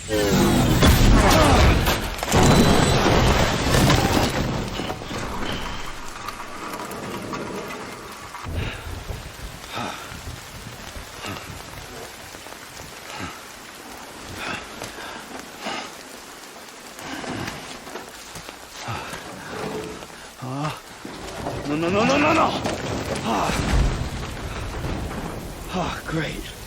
No. Great.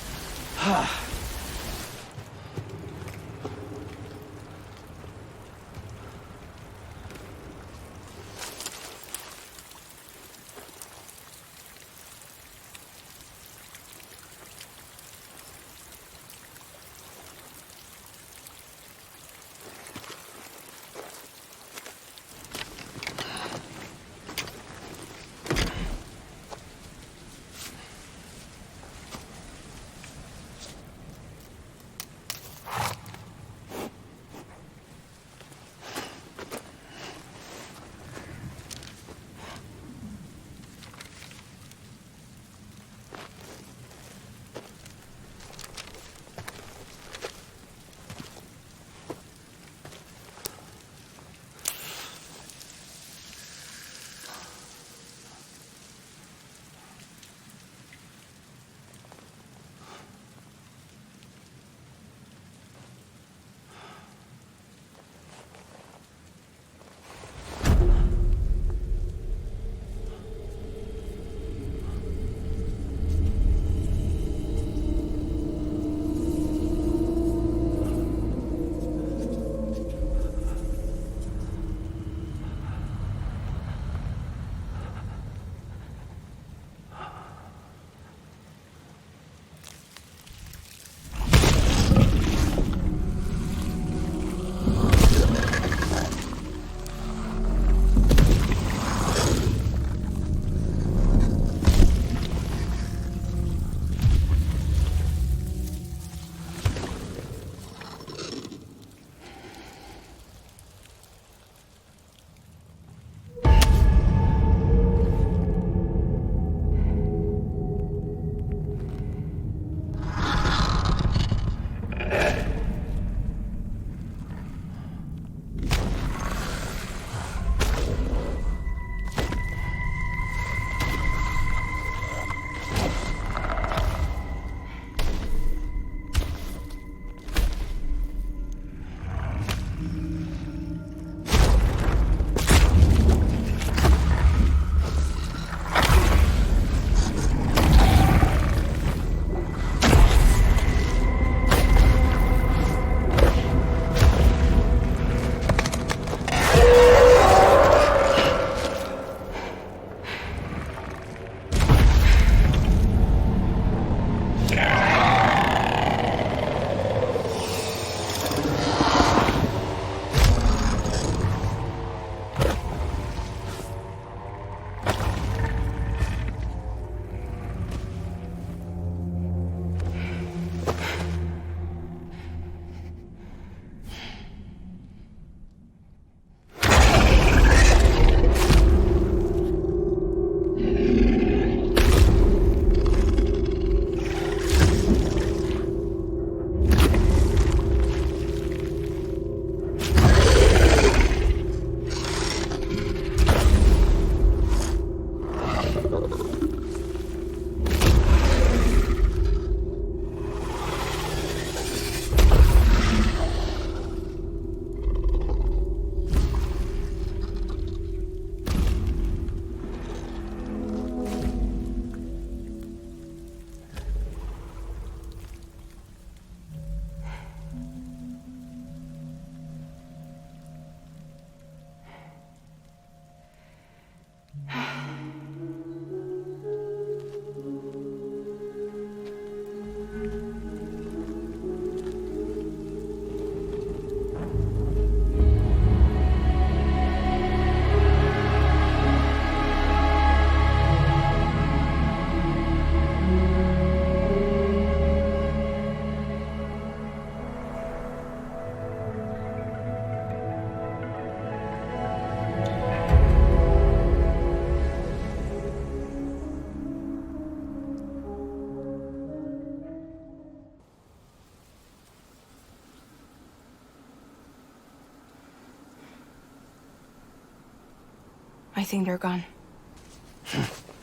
I think they're gone.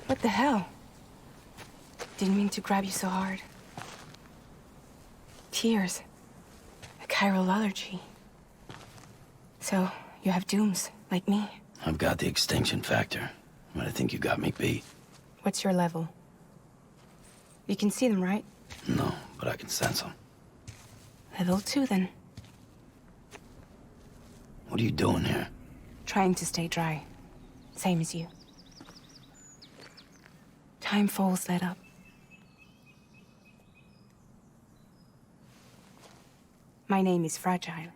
What the hell? Didn't mean to grab you so hard. Tears. A chiral allergy. So, you have dooms, like me. I've got the extinction factor, but I think you got me beat. What's your level? You can see them, right? No, but I can sense them. Level 2, then. What are you doing here? Trying to stay dry. Same as you. Time falls let up. My name is Fragile.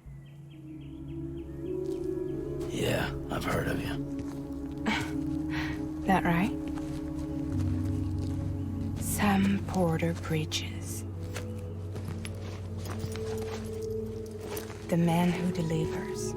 Yeah, I've heard of you. That right? Sam Porter Bridges. The man who delivers.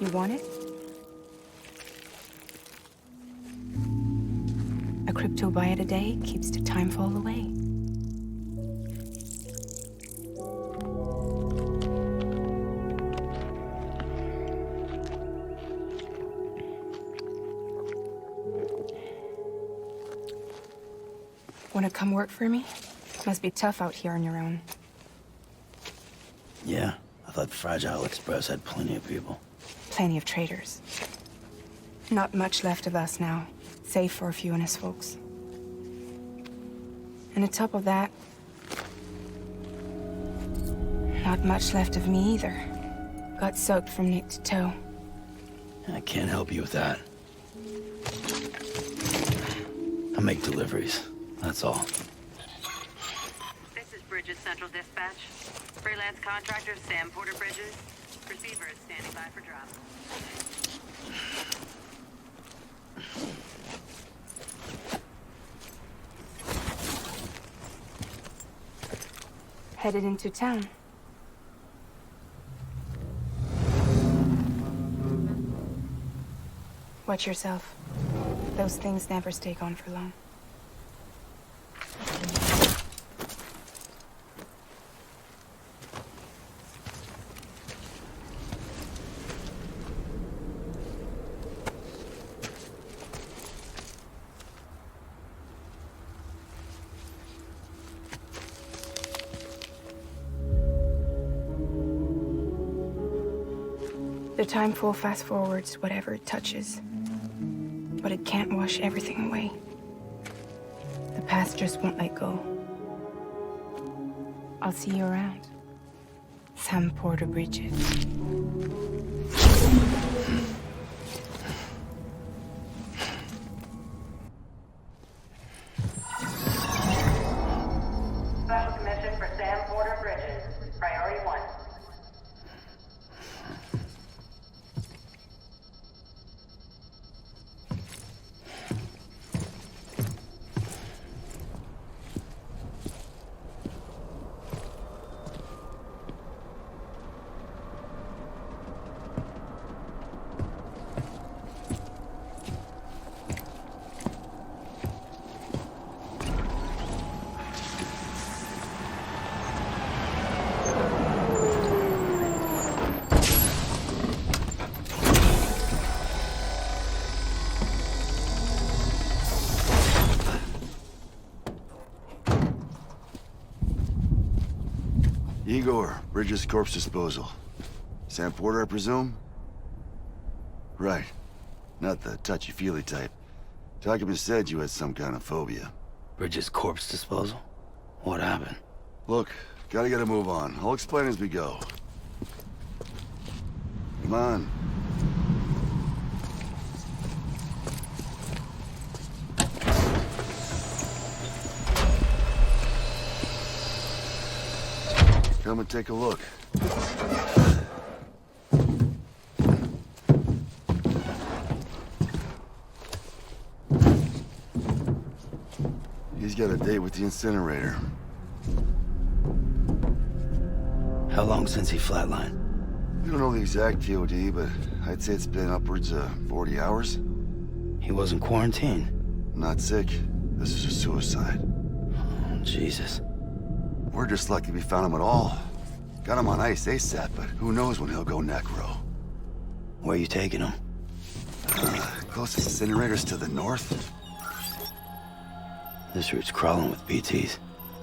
You want it? A crypto byte a day keeps the time fall away. Wanna come work for me? Must be tough out here on your own. Yeah, I thought Fragile Express had plenty of people. Plenty of traitors. Not much left of us now, save for a few honest folks. And on top of that, not much left of me either. Got soaked from neck to toe. I can't help you with that. I make deliveries, that's all. This is Bridges Central Dispatch. Freelance contractor Sam Porter Bridges. Receiver is standing by for drop. Headed into town. Watch yourself. Those things never stay gone for long. The time full fast forwards whatever it touches. But it can't wash everything away. The past just won't let go. I'll see you around. Sam Porter Bridges. Special commission for Sam Porter Bridges. Priority 1. Igor, Bridges Corpse Disposal. Sam Porter, I presume? Right. Not the touchy-feely type. Document said you had some kind of phobia. Bridges corpse disposal? What happened? Look, gotta get a move on. I'll explain as we go. Come on. Come and take a look. He's got a date with the incinerator. How long since he flatlined? We don't know the exact TOD, but I'd say it's been upwards of 40 hours. He wasn't quarantined. Not sick. This is a suicide. Oh, Jesus. We're just lucky we found him at all. Got him on ice ASAP, but who knows when he'll go necro. Where you taking him? Closest incinerators to the north. This route's crawling with BTs.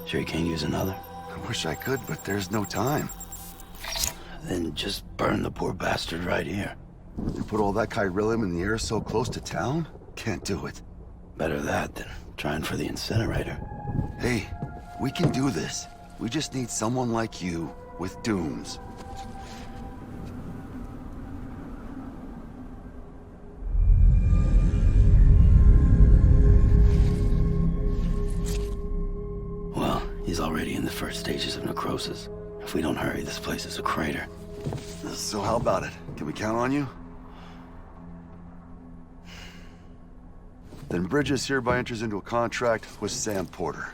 Sure you can't use another? I wish I could, but there's no time. Then just burn the poor bastard right here. You put all that chiralium in the air so close to town? Can't do it. Better that than trying for the incinerator. Hey, we can do this. We just need someone like you with dooms. Well, he's already in the first stages of necrosis. If we don't hurry, this place is a crater. So how about it? Can we count on you? Then Bridges hereby enters into a contract with Sam Porter.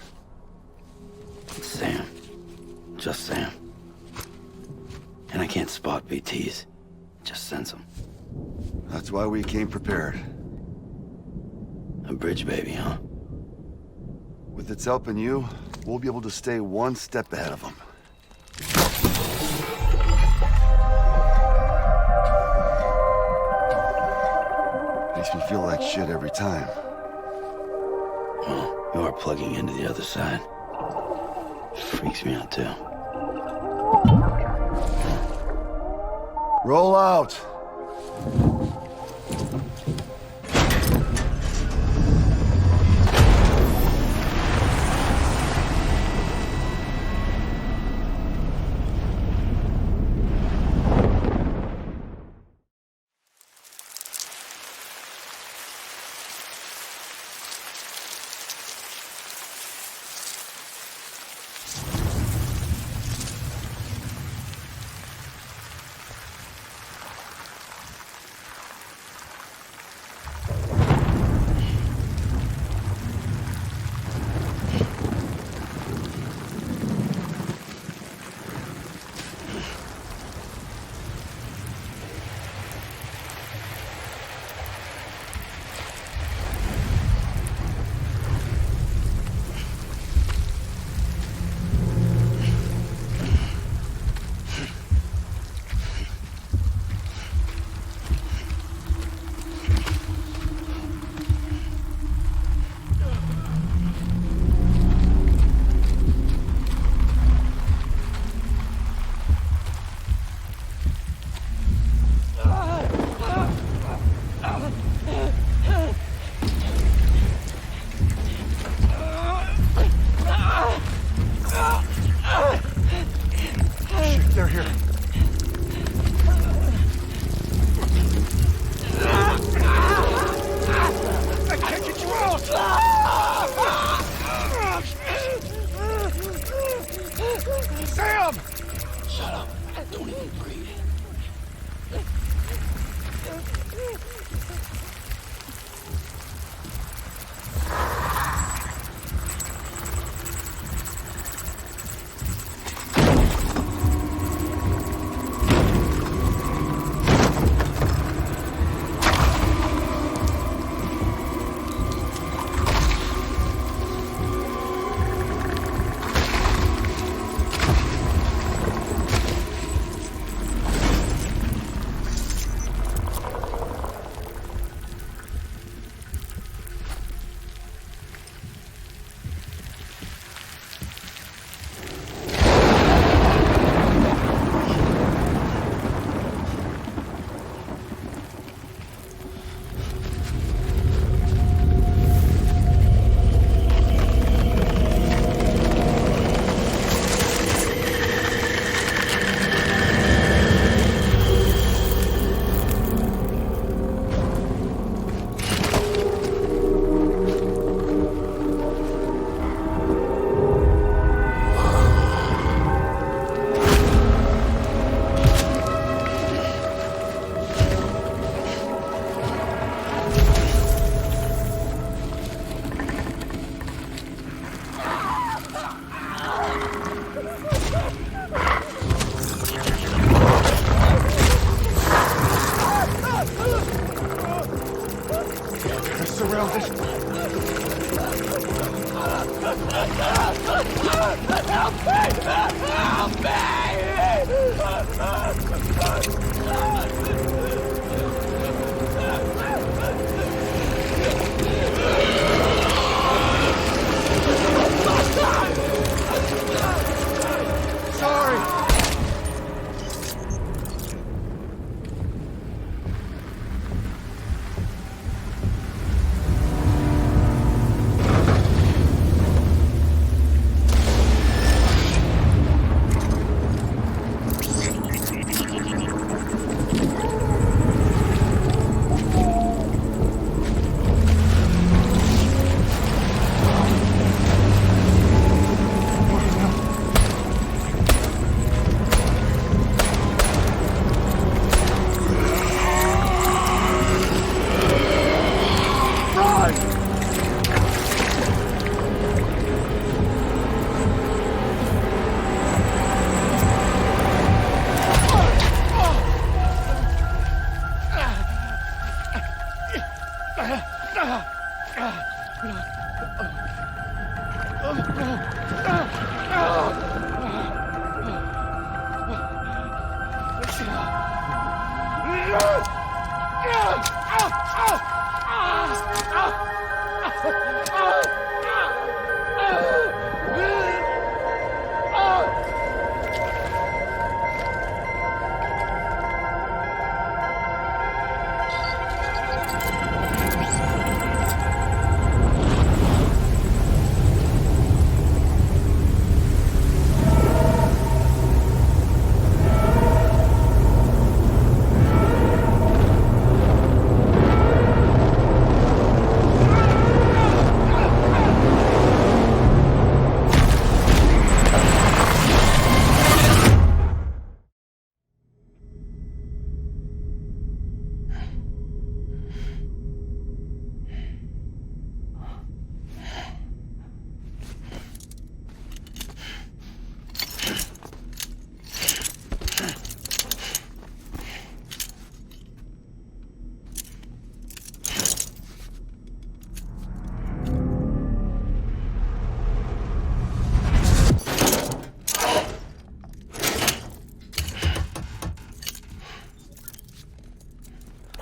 Sam. Just Sam. And I can't spot BTs. Just sense them. That's why we came prepared. A bridge baby, huh? With its help and you, we'll be able to stay one step ahead of them. Makes me feel like shit every time. Well, you are plugging into the other side. Freaks me out, too. Roll out!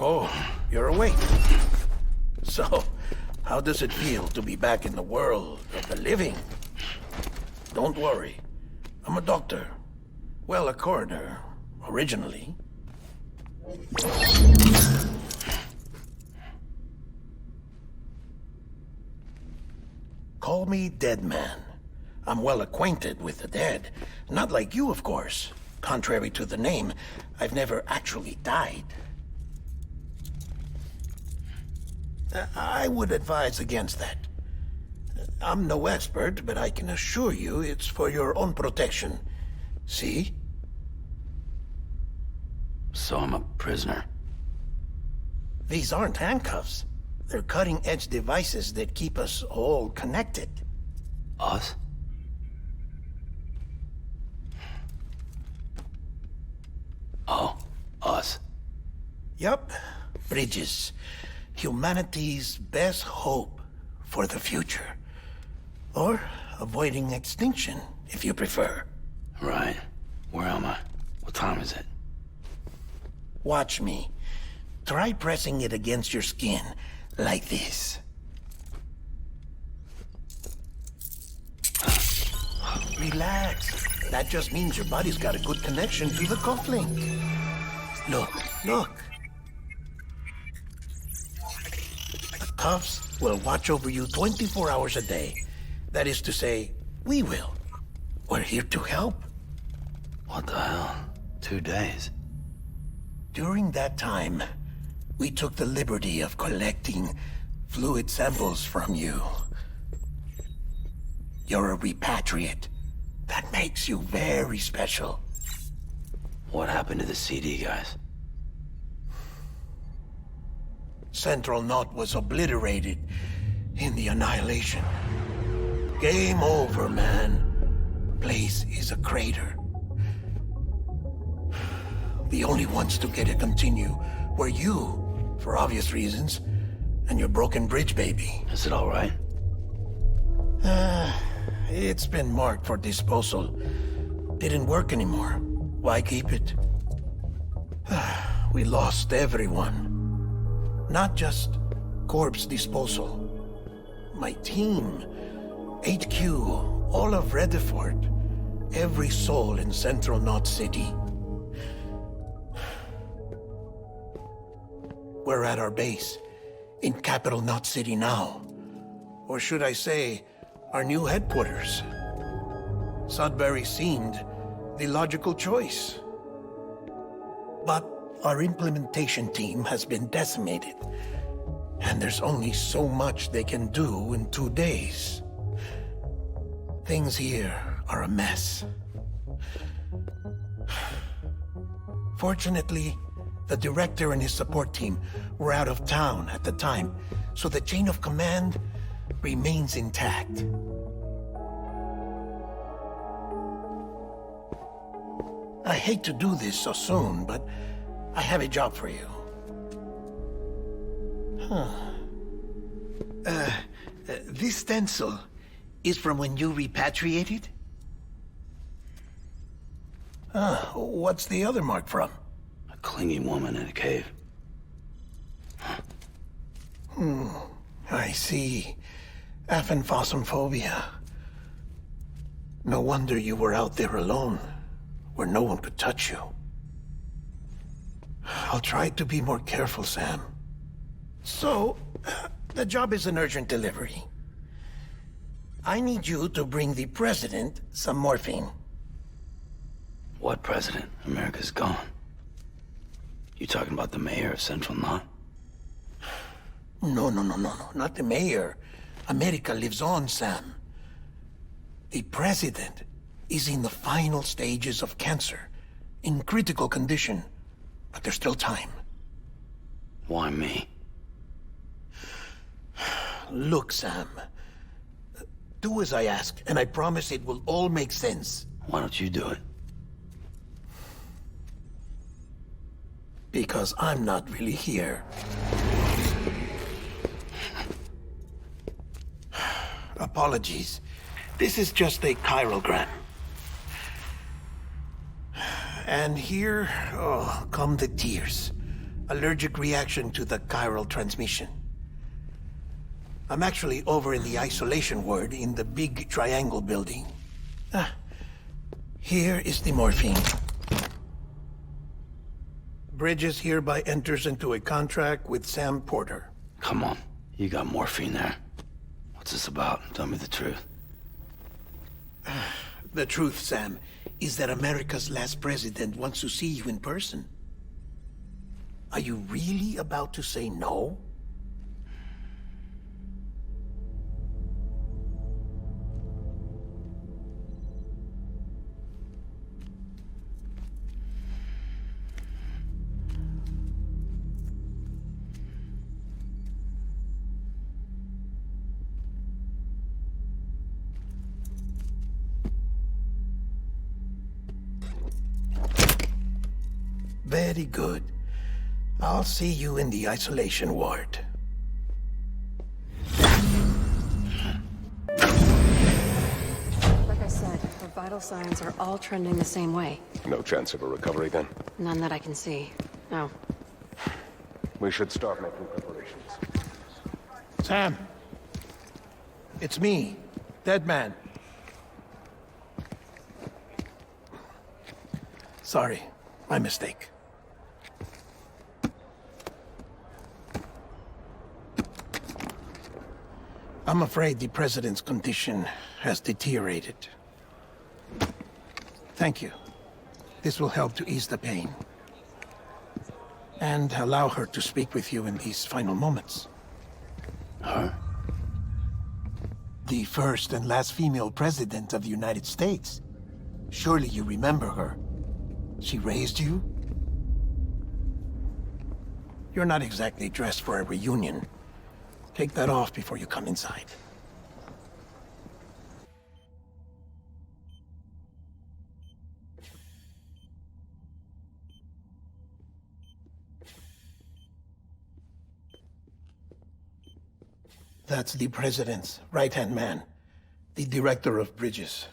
Oh, you're awake. So, how does it feel to be back in the world of the living? Don't worry. I'm a doctor. Well, a coroner, originally. Call me Dead Man. I'm well acquainted with the dead. Not like you, of course. Contrary to the name, I've never actually died. I would advise against that. I'm no expert, but I can assure you it's for your own protection. See? So I'm a prisoner. These aren't handcuffs. They're cutting-edge devices that keep us all connected. Us? Oh, us. Yup. Bridges. Humanity's best hope for the future. Or avoiding extinction, if you prefer. Right. Where am I? What time is it? Watch me. Try pressing it against your skin, like this. Relax. That just means your body's got a good connection to the cufflink. Look. The cuffs will watch over you 24 hours a day. That is to say, we will. We're here to help. What the hell? 2 days? During that time, we took the liberty of collecting fluid samples from you. You're a repatriate. That makes you very special. What happened to the CD guys? Central Knot was obliterated in the annihilation. Game over, man. Place is a crater. The only ones to get to continue were you, for obvious reasons, and your broken bridge baby. Is it all right? It's been marked for disposal. Didn't work anymore. Why keep it? We lost everyone. Not just corpse disposal. My team, HQ, all of Redefort, every soul in Central Knot City. We're at our base, in Capital Knot City now. Or should I say, our new headquarters. Sudbury seemed the logical choice. But our implementation team has been decimated, and there's only so much they can do in 2 days. Things here are a mess. Fortunately, the director and his support team were out of town at the time, so the chain of command remains intact. I hate to do this so soon, but I have a job for you. This stencil is from when you repatriated? What's the other mark from? A clinging woman in a cave. I see. Aphenphosmphobia. No wonder you were out there alone, where no one could touch you. I'll try to be more careful, Sam. So, the job is an urgent delivery. I need you to bring the president some morphine. What president? America's gone. You talking about the mayor of Central Knot? No, not the mayor. America lives on, Sam. The president is in the final stages of cancer, in critical condition, but there's still time. Why me? Look, Sam. Do as I ask, and I promise it will all make sense. Why don't you do it? Because I'm not really here. Apologies. This is just a chirogram. And here, come the tears. Allergic reaction to the chiral transmission. I'm actually over in the isolation ward in the big triangle building. Here is the morphine. Bridges hereby enters into a contract with Sam Porter. Come on. You got morphine there. What's this about? Tell me the truth. The truth, Sam, is that America's last president wants to see you in person. Are you really about to say no? Very good. I'll see you in the isolation ward. Like I said, her vital signs are all trending the same way. No chance of a recovery then? None that I can see. No. We should start making preparations. Sam. It's me, Dead Man. Sorry, my mistake. I'm afraid the president's condition has deteriorated. Thank you. This will help to ease the pain. And allow her to speak with you in these final moments. Her? The first and last female president of the United States. Surely you remember her. She raised you? You're not exactly dressed for a reunion. Take that off before you come inside. That's the president's right-hand man, the director of bridges.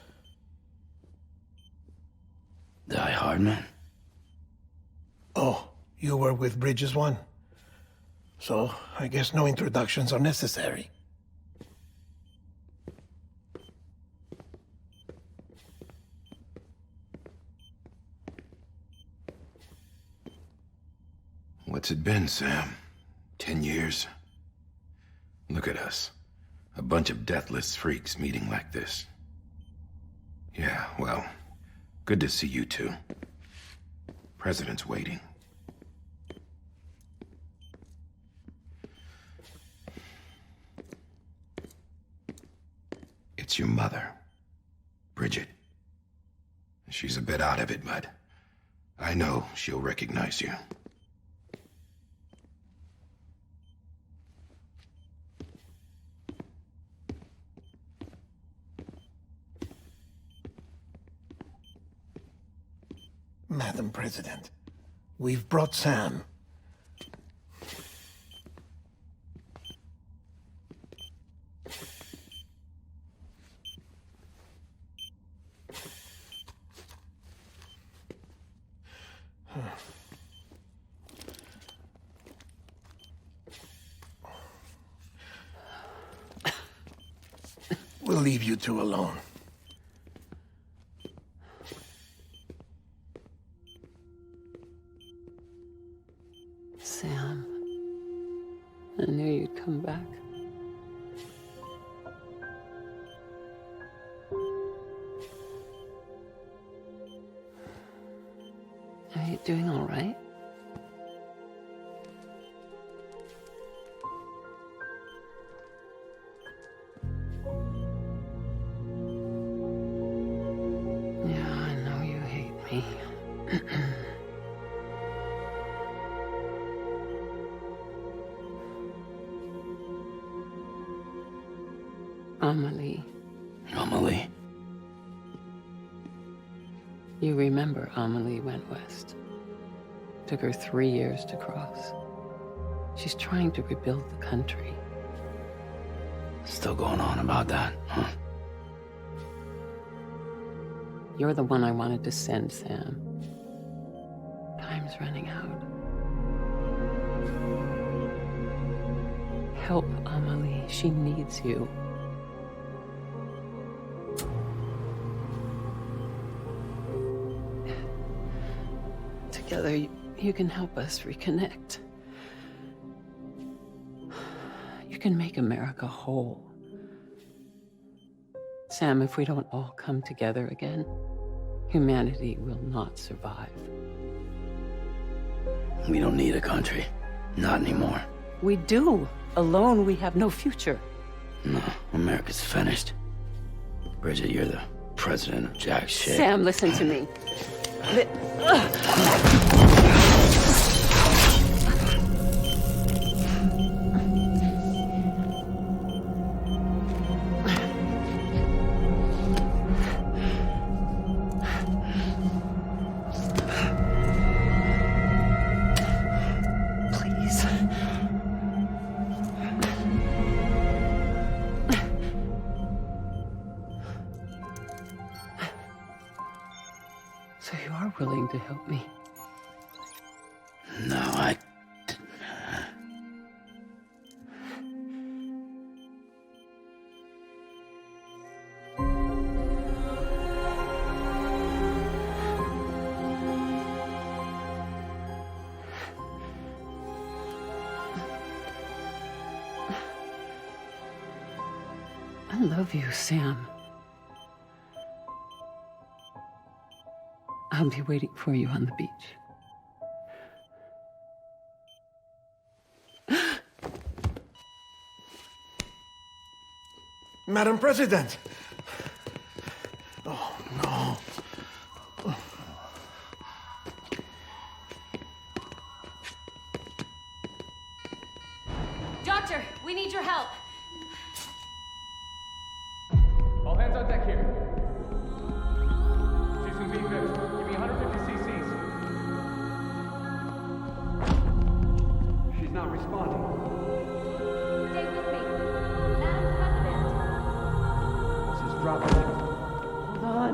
Die Hard man? Oh, you were with Bridges 1? So, I guess no introductions are necessary. What's it been, Sam? 10 years? Look at us. A bunch of deathless freaks meeting like this. Yeah, well, good to see you two. President's waiting. It's your mother, Bridget. She's a bit out of it, but I know she'll recognize you. Madam President, we've brought Sam. We'll leave you two alone. Sam, I knew you'd come back. Are you doing all right? Yeah, I know you hate me. Amelie. Amelie? You remember Amelie went west. Took her 3 years to cross. She's trying to rebuild the country. Still going on about that, huh? You're the one I wanted to send, Sam. Time's running out. Help Amelie. She needs you. Together, you can help us reconnect. You can make America whole. Sam, if we don't all come together again, humanity will not survive. We don't need a country. Not anymore. We do. Alone, we have no future. No, America's finished. Bridget, you're the president of jack shit. Sam, listen to me. Please. So you are willing to help me? No, I... I love you, Sam. I'll be waiting for you on the beach. Madam President! Oh, no. Doctor, we need your help. All hands on deck here. She's in being fixed. Give me 150 cc's. She's not responding. Stay with me. Madam President. This is dropping. Hold on.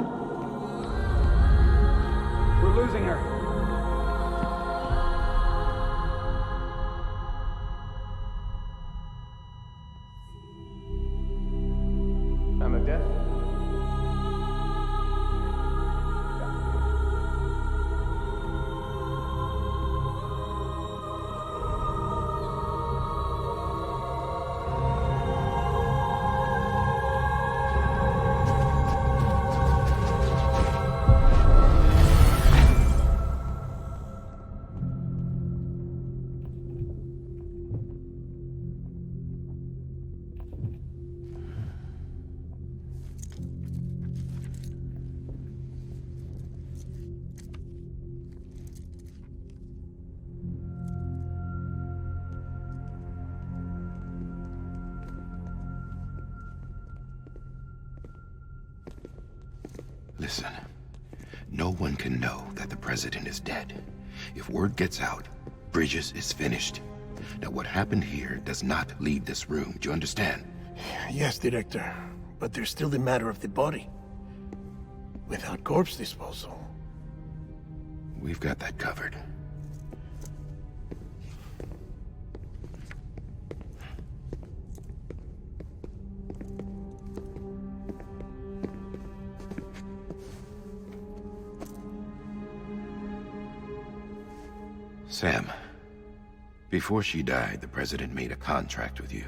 We're losing her. I'm a death. Listen, no one can know that the president is dead. If word gets out, Bridges is finished. Now, what happened here does not leave this room. Do you understand? Yes, Director. But there's still the matter of the body. Without corpse disposal. We've got that covered. Sam, before she died, the president made a contract with you.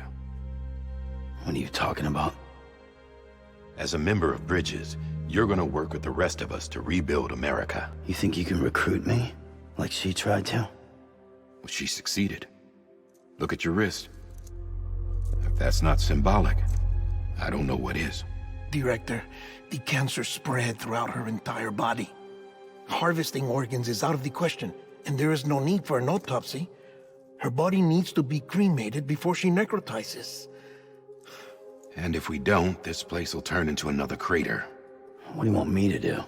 What are you talking about? As a member of Bridges, you're gonna work with the rest of us to rebuild America. You think you can recruit me? Like she tried to? Well, she succeeded. Look at your wrist. If that's not symbolic, I don't know what is. Director, the cancer spread throughout her entire body. Harvesting organs is out of the question, and there is no need for an autopsy. Her body needs to be cremated before she necrotizes. And if we don't, this place will turn into another crater. What do you want me to do?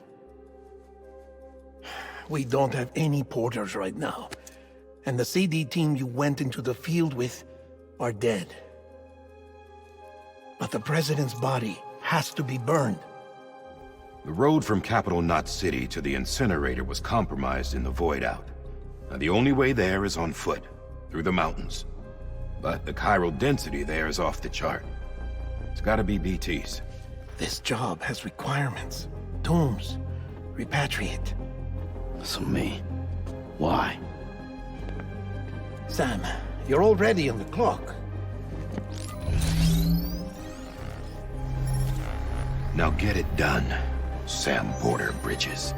We don't have any porters right now. And the CD team you went into the field with are dead. But the president's body has to be burned. The road from Capital Knot City to the incinerator was compromised in the void out. Now, the only way there is on foot, through the mountains. But the chiral density there is off the chart. It's gotta be BTs. This job has requirements. Tombs. Repatriate. So me. Why? Sam, you're already on the clock. Now get it done, Sam Porter Bridges.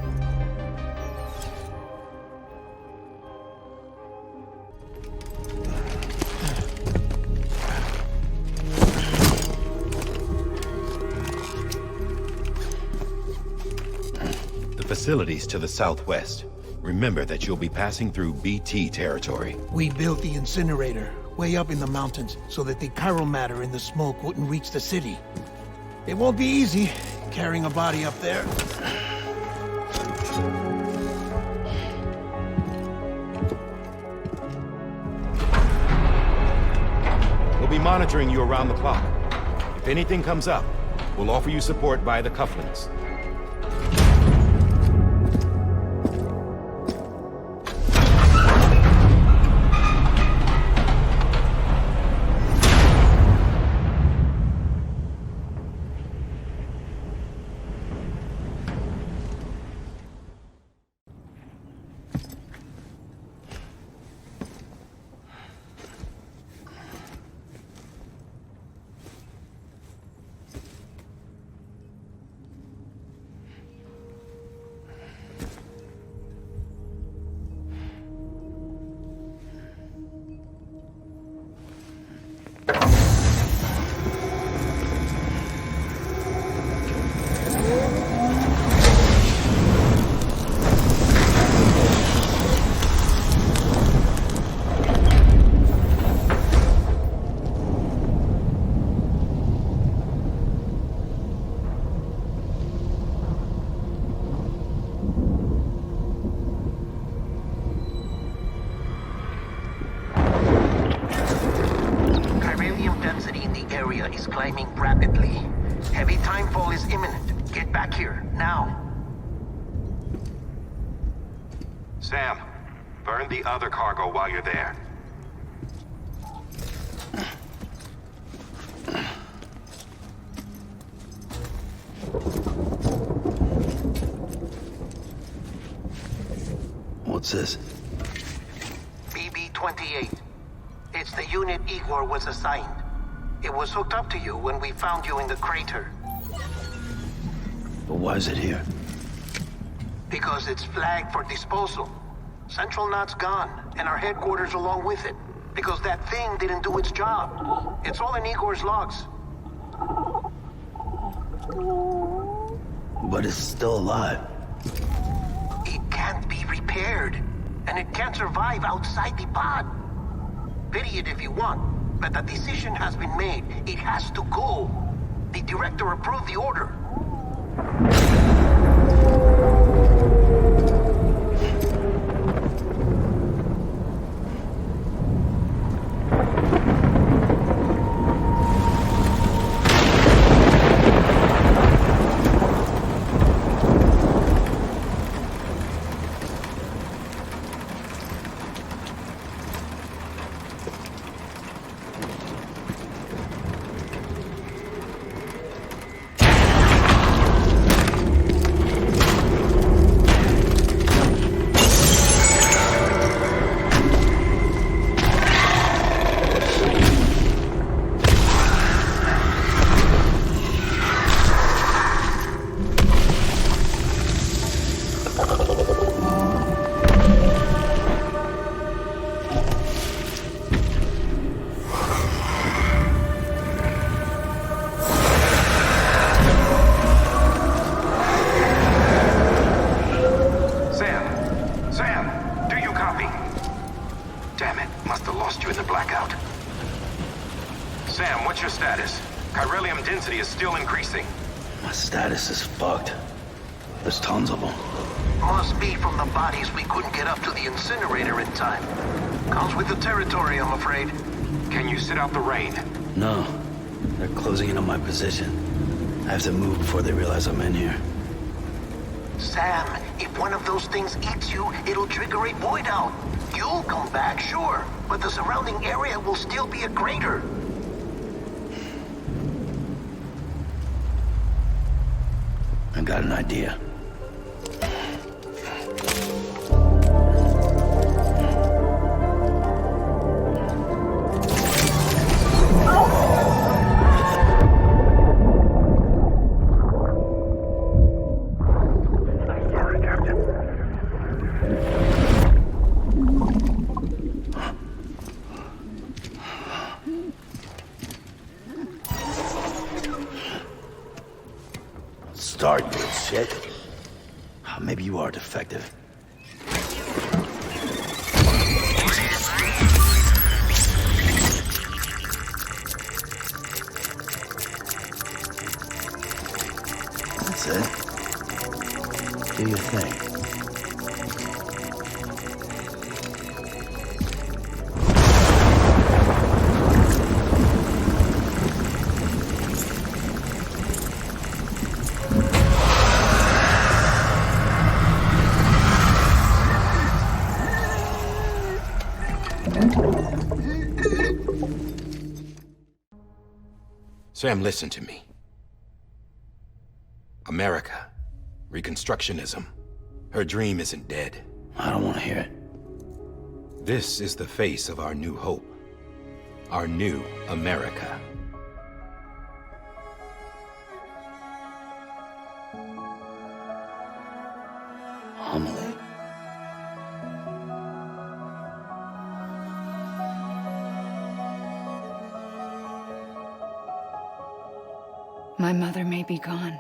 Facilities to the southwest. Remember that you'll be passing through BT territory. We built the incinerator way up in the mountains so that the chiral matter in the smoke wouldn't reach the city. It won't be easy carrying a body up there. We'll be monitoring you around the clock. If anything comes up, we'll offer you support via the cufflinks. Heavy timefall is imminent. Get back here, now. Sam, burn the other cargo while you're there. What's this? BB-28. It's the unit Igor was assigned. It was hooked up to you when we found you in the crater. But why is it here? Because it's flagged for disposal. Central Knot's gone, and our headquarters along with it. Because that thing didn't do its job. It's all in Igor's logs. But it's still alive. It can't be repaired, and it can't survive outside the pod. Pity it if you want, but the decision has been made. It has to go. The director approved the order. Still increasing. My status is fucked. There's tons of them. Must be from the bodies we couldn't get up to the incinerator in time. Comes with the territory, I'm afraid. Can you sit out the rain? No. They're closing in on my position. I have to move before they realize I'm in here. Sam, if one of those things eats you, it'll trigger a void out. You'll come back, sure, but the surrounding area will still be a crater. I got an idea. Start, you shit. Maybe you are defective. That's it. Do your thing. Sam, listen to me. America, Reconstructionism. Her dream isn't dead. I don't want to hear it. This is the face of our new hope. Our new America. Homily. My mother may be gone,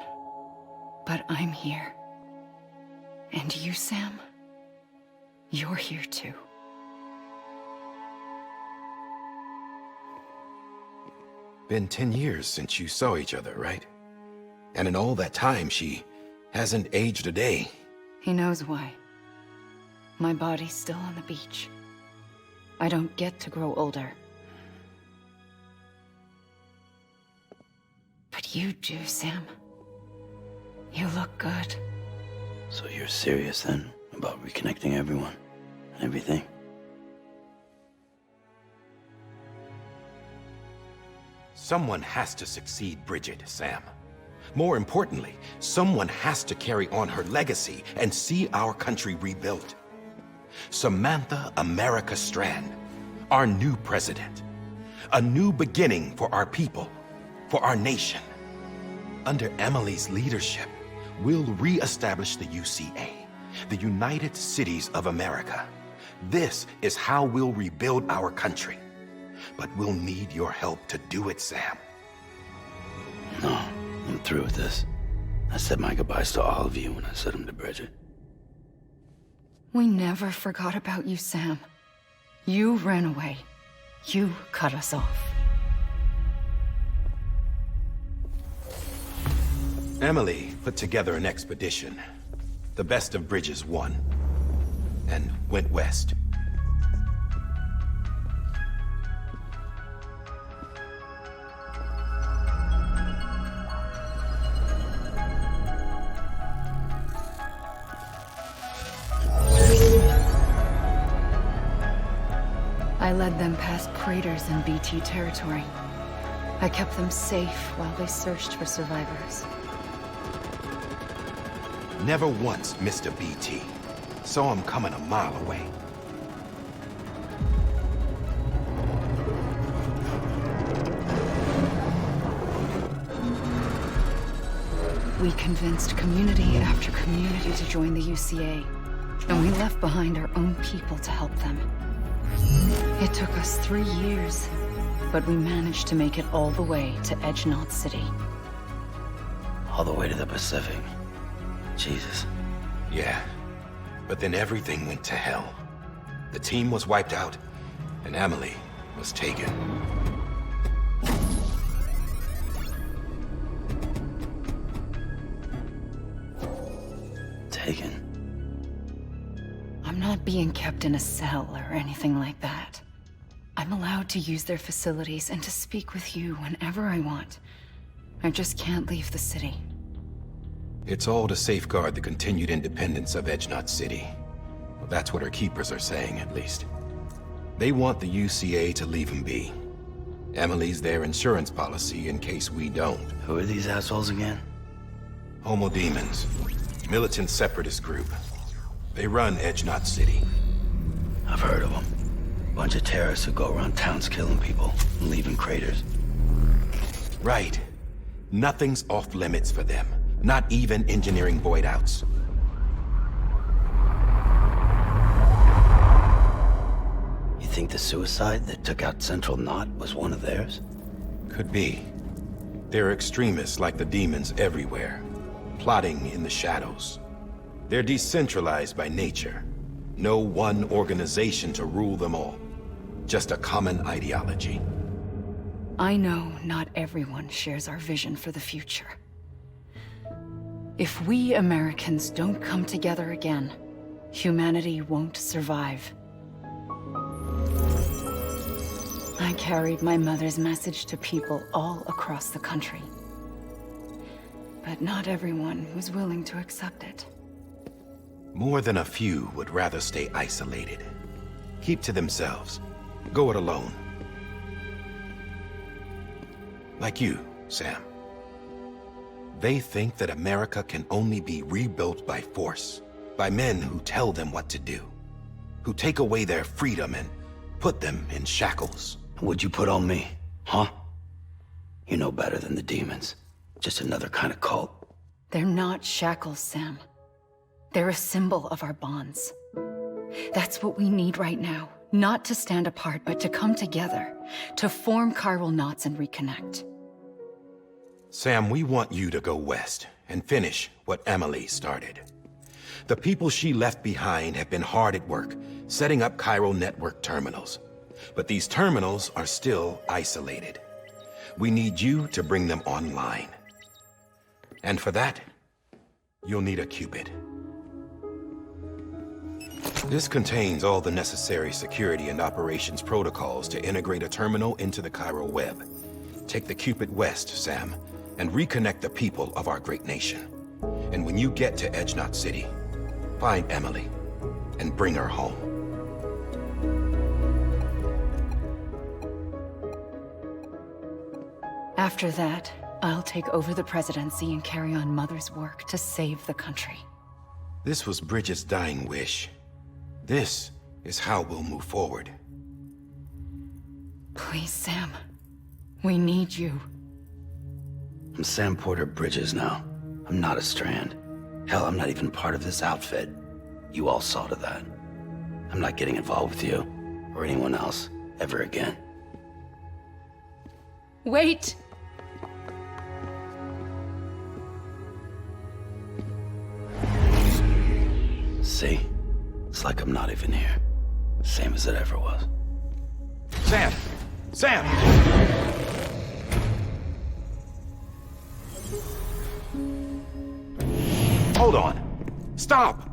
but I'm here. And you, Sam, you're here too. Been 10 years since you saw each other, right? And in all that time, she hasn't aged a day. He knows why. My body's still on the beach. I don't get to grow older. But you do, Sam. You look good. So you're serious then about reconnecting everyone and everything? Someone has to succeed Bridget, Sam. More importantly, someone has to carry on her legacy and see our country rebuilt. Samantha America Strand, our new president. A new beginning for our people, for our nation. Under Emily's leadership, we'll re-establish the UCA, the United Cities of America. This is how we'll rebuild our country. But we'll need your help to do it, Sam. No, I'm through with this. I said my goodbyes to all of you when I said them to Bridget. We never forgot about you, Sam. You ran away. You cut us off. Emily put together an expedition. The best of Bridges won. And went west. I led them past craters in BT territory. I kept them safe while they searched for survivors. Never once missed a BT. Saw him coming a mile away. We convinced community after community to join the UCA, and we left behind our own people to help them. It took us 3 years, but we managed to make it all the way to Edgenot City. All the way to the Pacific. Jesus. Yeah, but then everything went to hell. The team was wiped out, and Emily was taken. Taken? I'm not being kept in a cell or anything like that. I'm allowed to use their facilities and to speak with you whenever I want. I just can't leave the city. It's all to safeguard the continued independence of Edgenot City. Well, that's what her keepers are saying, at least. They want the UCA to leave them be. Emily's their insurance policy in case we don't. Who are these assholes again? Homo Demons. Militant separatist group. They run Edgenot City. I've heard of them. Bunch of terrorists who go around towns killing people and leaving craters. Right. Nothing's off limits for them. Not even engineering void outs. You think the suicide that took out Central Knot was one of theirs? Could be. There are extremists like the demons everywhere, plotting in the shadows. They're decentralized by nature. No one organization to rule them all. Just a common ideology. I know not everyone shares our vision for the future. If we Americans don't come together again, humanity won't survive. I carried my mother's message to people all across the country. But not everyone was willing to accept it. More than a few would rather stay isolated. Keep to themselves. Go it alone. Like you, Sam. They think that America can only be rebuilt by force, by men who tell them what to do, who take away their freedom and put them in shackles. What'd you put on me, huh? You know better than the demons. Just another kind of cult. They're not shackles, Sam. They're a symbol of our bonds. That's what we need right now. Not to stand apart, but to come together, to form chiral knots and reconnect. Sam, we want you to go west and finish what Emily started. The people she left behind have been hard at work, setting up chiral network terminals. But these terminals are still isolated. We need you to bring them online. And for that, you'll need a Cupid. This contains all the necessary security and operations protocols to integrate a terminal into the chiral web. Take the Cupid west, Sam, and reconnect the people of our great nation. And when you get to Edge Knot City, find Emily and bring her home. After that, I'll take over the presidency and carry on Mother's work to save the country. This was Bridget's dying wish. This is how we'll move forward. Please, Sam. We need you. I'm Sam Porter Bridges now. I'm not a Strand. Hell, I'm not even part of this outfit. You all saw to that. I'm not getting involved with you, or anyone else, ever again. Wait! See? It's like I'm not even here. Same as it ever was. Sam! Sam! Hold on. Stop!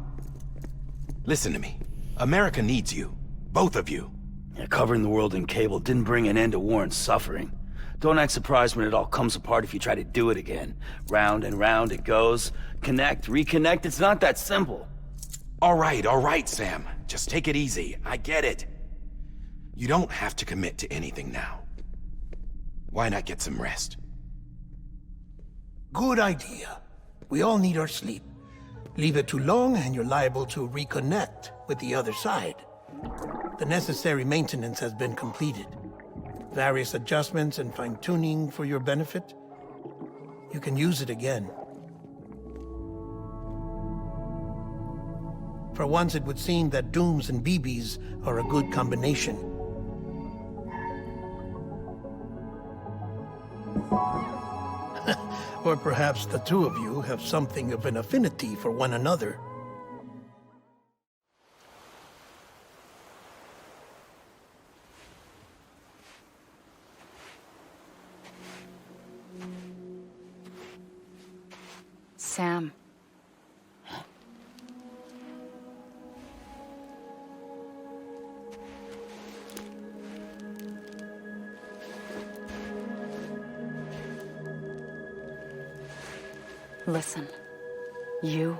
Listen to me. America needs you. Both of you. Yeah, covering the world in cable didn't bring an end to war and suffering. Don't act surprised when it all comes apart if you try to do it again. Round and round it goes. Connect, reconnect, it's not that simple. All right, Sam. Just take it easy. I get it. You don't have to commit to anything now. Why not get some rest? Good idea. We all need our sleep. Leave it too long and you're liable to reconnect with the other side. The necessary maintenance has been completed. Various adjustments and fine-tuning for your benefit. You can use it again. For once, it would seem that Dooms and BBs are a good combination. Or perhaps the two of you have something of an affinity for one another. Sam. Listen, you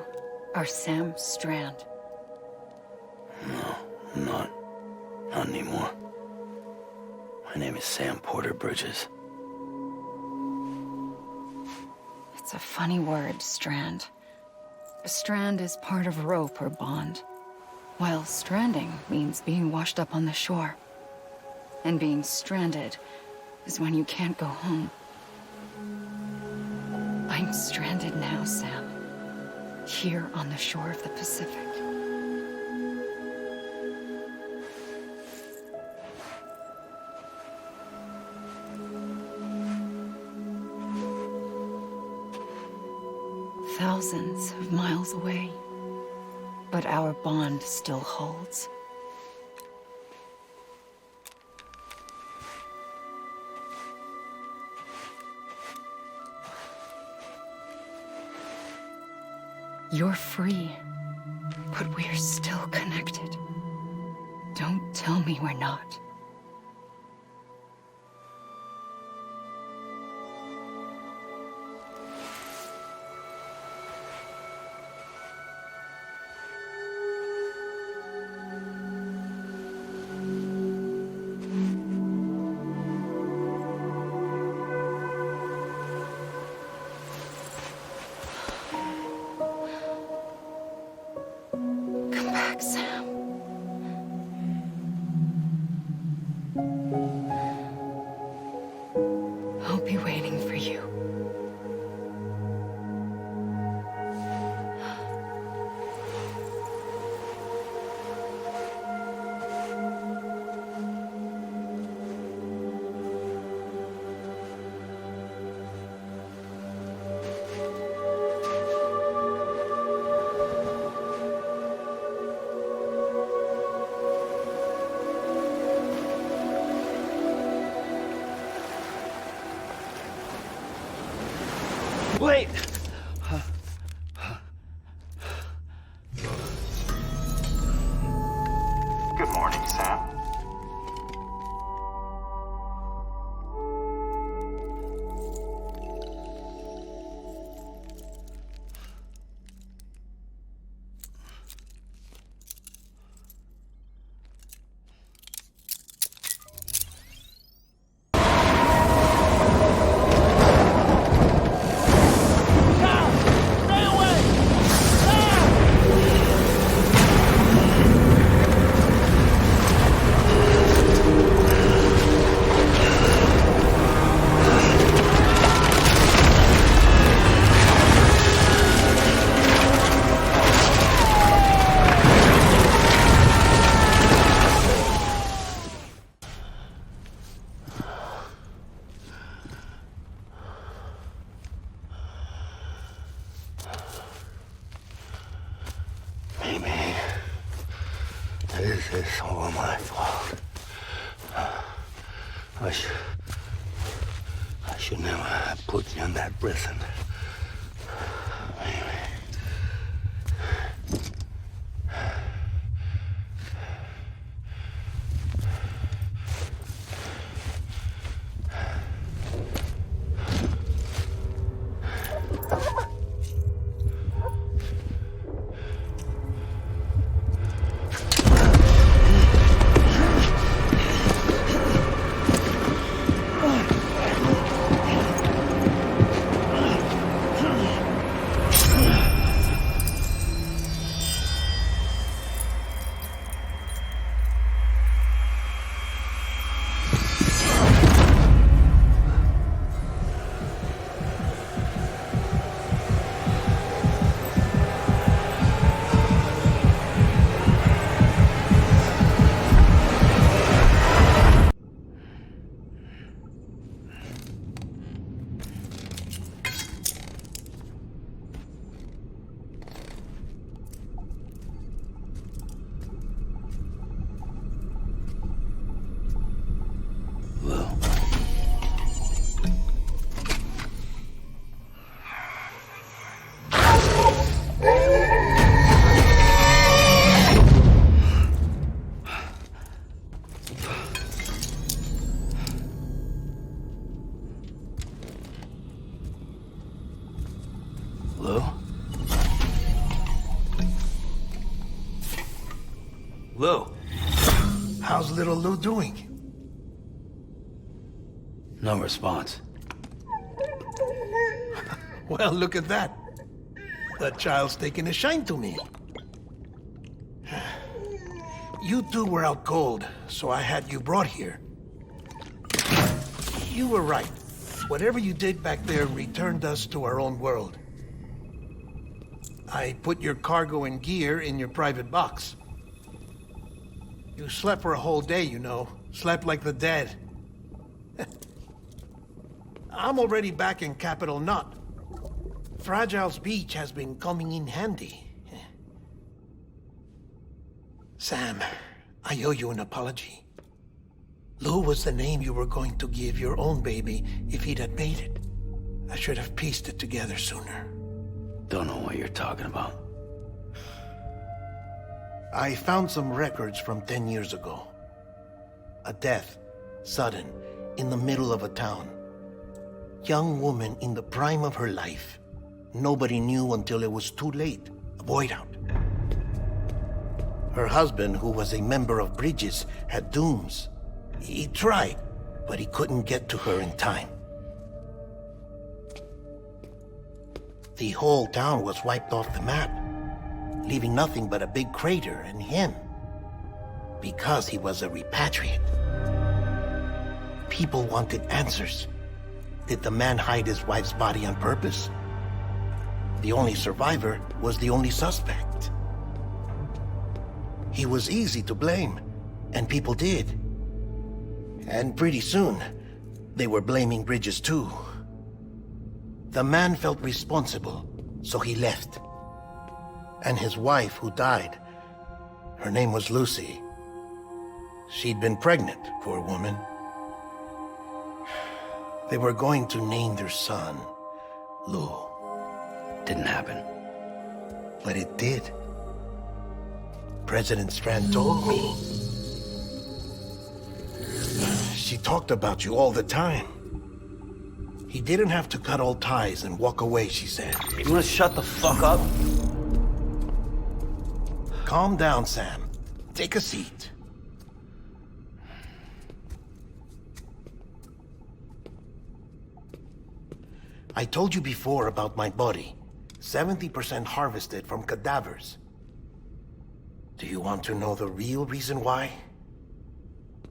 are Sam Strand. No, I'm not. Not anymore. My name is Sam Porter Bridges. It's a funny word, strand. A strand is part of rope or bond, while stranding means being washed up on the shore. And being stranded is when you can't go home. I'm stranded now, Sam. Here on the shore of the Pacific. Thousands of miles away, but our bond still holds. You're free, but we're still connected. Don't tell me we're not. It's all my fault. I should never have put you in that prison. Lou, how's little Lou doing? No response. Well, look at that. That child's taking a shine to me. You two were out cold, so I had you brought here. You were right. Whatever you did back there returned us to our own world. I put your cargo and gear in your private box. You slept for a whole day, you know. Slept like the dead. I'm already back in Capital Knot. Fragile's beach has been coming in handy. Sam, I owe you an apology. Lou was the name you were going to give your own baby if he'd had made it. I should have pieced it together sooner. Don't know what you're talking about. I found some records from 10 years ago. A death, sudden, in the middle of a town. Young woman in the prime of her life. Nobody knew until it was too late. A void out. Her husband, who was a member of Bridges, had dooms. He tried, but he couldn't get to her in time. The whole town was wiped off the map, leaving nothing but a big crater and him, because he was a repatriate. People wanted answers. Did the man hide his wife's body on purpose? The only survivor was the only suspect. He was easy to blame, and people did. And pretty soon, they were blaming Bridges too. The man felt responsible, so he left. And his wife, who died, her name was Lucy. She'd been pregnant, poor woman. They were going to name their son Lou. Didn't happen. But it did. President Strand told me. She talked about you all the time. He didn't have to cut all ties and walk away, she said. You wanna shut the fuck up? Calm down, Sam. Take a seat. I told you before about my body. 70% harvested from cadavers. Do you want to know the real reason why?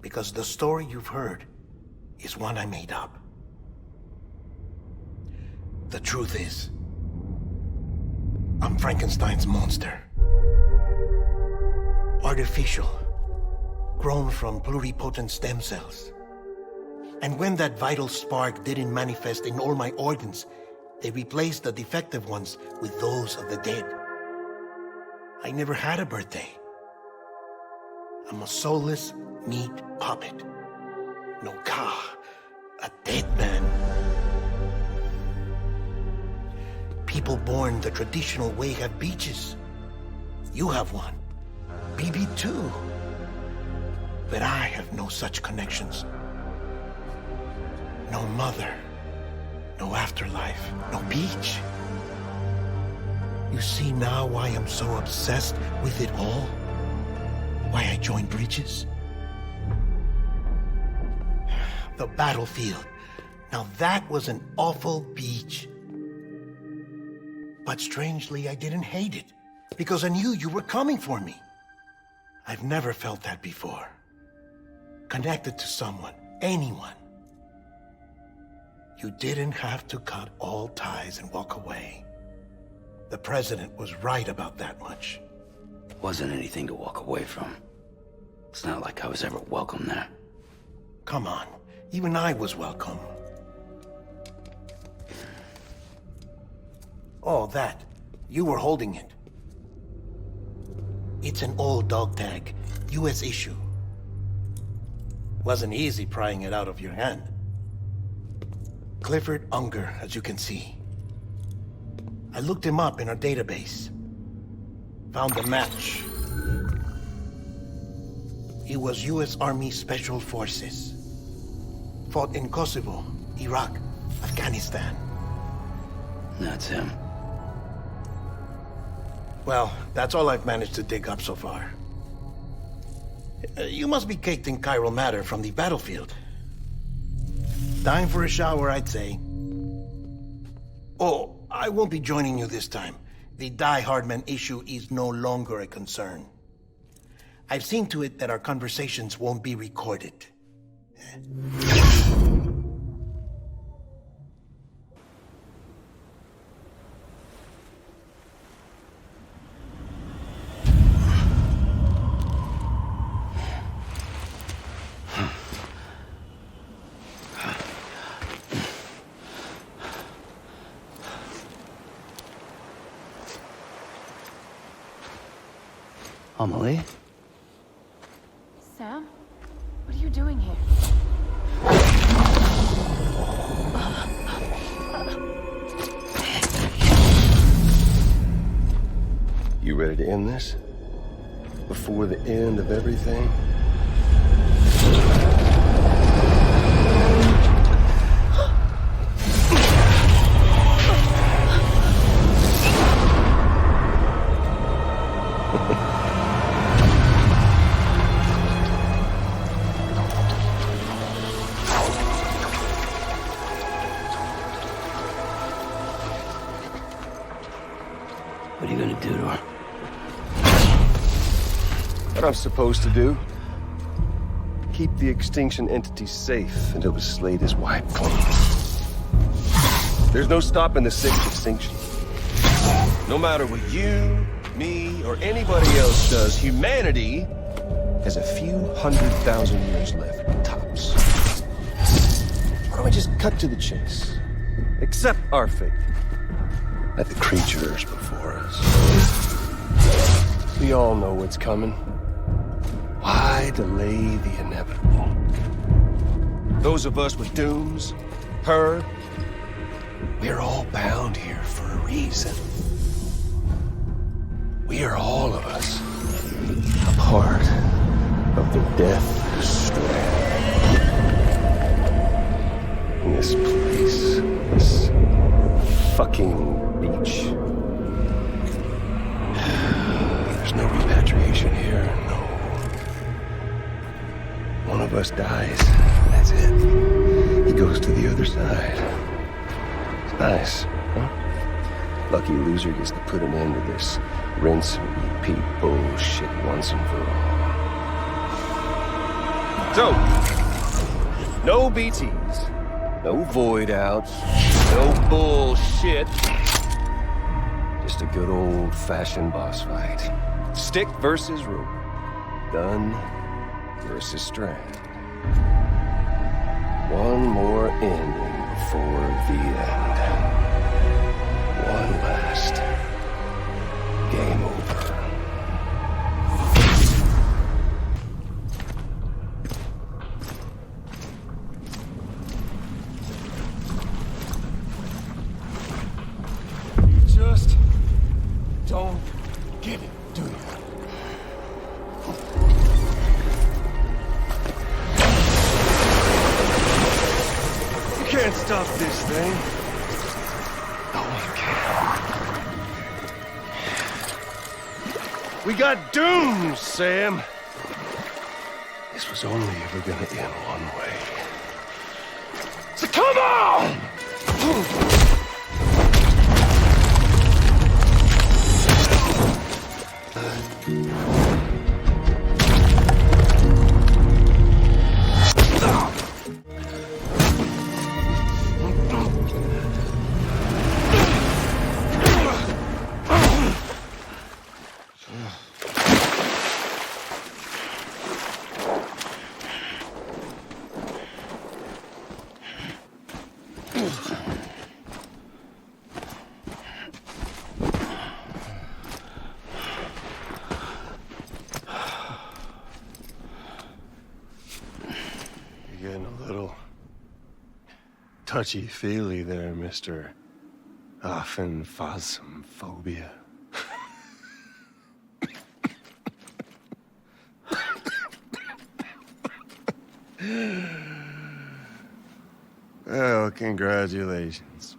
Because the story you've heard is one I made up. The truth is, I'm Frankenstein's monster. Artificial, grown from pluripotent stem cells. And when that vital spark didn't manifest in all my organs, they replaced the defective ones with those of the dead. I never had a birthday. I'm a soulless meat puppet. No car, a dead man. People born the traditional way have beaches. You have one. BB too. But I have no such connections. No mother. No afterlife. No beach. You see now why I'm so obsessed with it all? Why I joined Bridges? The battlefield. Now that was an awful beach. But strangely, I didn't hate it, because I knew you were coming for me. I've never felt that before. Connected to someone, anyone. You didn't have to cut all ties and walk away. The president was right about that much. Wasn't anything to walk away from. It's not like I was ever welcome there. Come on, even I was welcome. Oh, that. You were holding it. It's an old dog tag, US issue. Wasn't easy prying it out of your hand. Clifford Unger, as you can see. I looked him up in our database. Found a match. He was US Army Special Forces. Fought in Kosovo, Iraq, Afghanistan. That's him. Well, that's all I've managed to dig up so far. You must be caked in chiral matter from the battlefield. Time for a shower, I'd say. Oh, I won't be joining you this time. The Die Hardman issue is no longer a concern. I've seen to it that our conversations won't be recorded. Amelie? Sam? What are you doing here? You ready to end this? Before the end of everything? What are you gonna do to her? What I'm supposed to do? Keep the extinction entity safe until the slate is wiped clean. There's no stopping the sixth extinction. No matter what you, me, or anybody else does, humanity has a few 100,000 years left, tops. Why don't we just cut to the chase? Accept our fate. At the creatures before us. We all know what's coming. Why delay the inevitable? Those of us with dooms, her, we're all bound here for a reason. We are all of us a part of the Death Strand. In this place, this fucking beach. There's no repatriation here, no. One of us dies, that's it. He goes to the other side. It's nice, huh? Lucky loser gets to put an end to this rinse and repeat bullshit once and for all. So, no BTs, no void outs, no bullshit. Just a good old-fashioned boss fight. Stick versus rope. Gun versus strand. One more ending before the end. One last game over. man. No one can. We got doomed, Sam. This was only ever gonna end one way. So come on! You're getting a little touchy-feely there, Mr. Phasmophobia. Well, congratulations.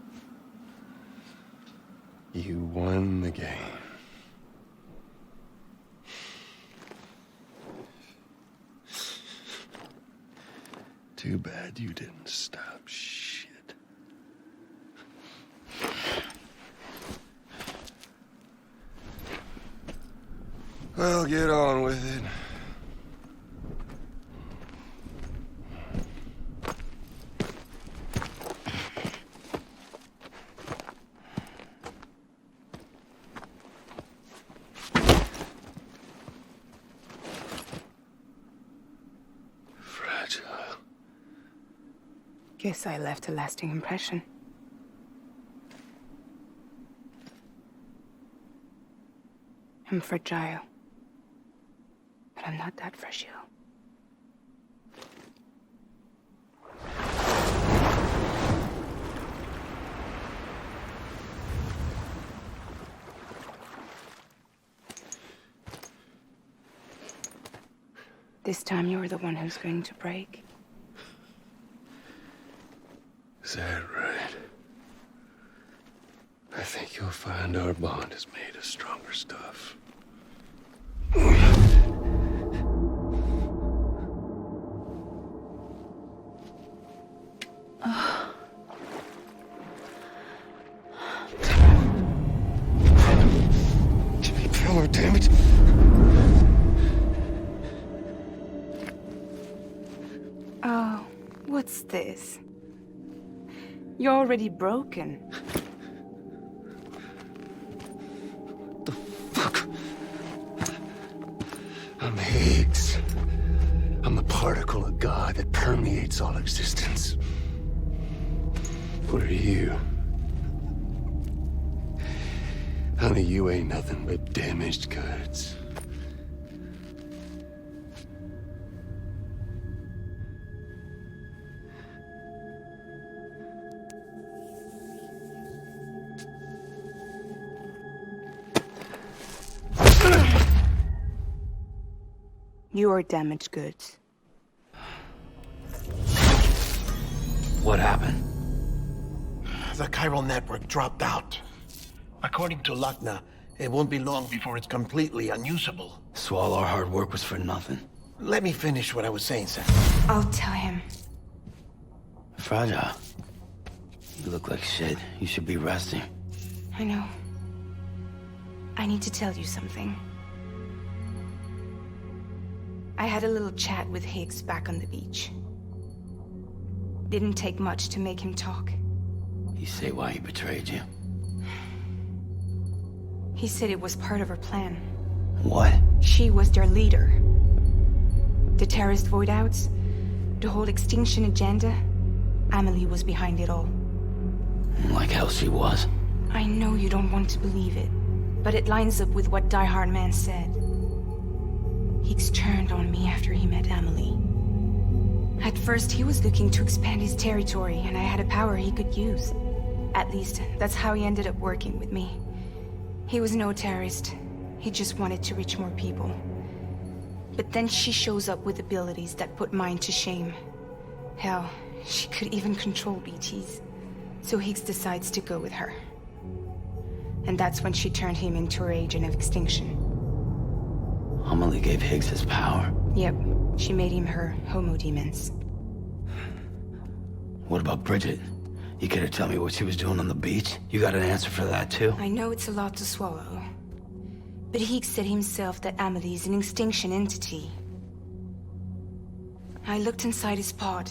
You won the game. Too bad you didn't stop shit. Well, get on with it. Guess I left a lasting impression. I'm fragile. But I'm not that fragile. This time you're the one who's going to break. Is that right? I think you'll find our bond is made of stronger stuff. Jimmy Pillar, damn it! Oh, what's this? You're already broken. The fuck? I'm Higgs. I'm the particle of God that permeates all existence. What are you? Honey, you ain't nothing but damaged goods. You are damaged goods. What happened? The chiral network dropped out. According to Luckna, it won't be long before it's completely unusable. So all our hard work was for nothing. Let me finish what I was saying, Sam. I'll tell him. Fragile. You look like shit. You should be resting. I know. I need to tell you something. I had a little chat with Higgs back on the beach. Didn't take much to make him talk. You say why he betrayed you? He said it was part of her plan. What? She was their leader. The terrorist void-outs, the whole extinction agenda, Amelie was behind it all. Like hell she was. I know you don't want to believe it, but it lines up with what Die Hard Man said. Higgs turned on me after he met Amelie. At first, he was looking to expand his territory, and I had a power he could use. At least, that's how he ended up working with me. He was no terrorist. He just wanted to reach more people. But then she shows up with abilities that put mine to shame. Hell, she could even control BTs. So Higgs decides to go with her. And that's when she turned him into her agent of extinction. Amelie gave Higgs his power. Yep, she made him her homo demons. What about Bridget? You care to tell me what she was doing on the beach? You got an answer for that too? I know it's a lot to swallow. But Higgs said himself that Amelie is an extinction entity. I looked inside his pod,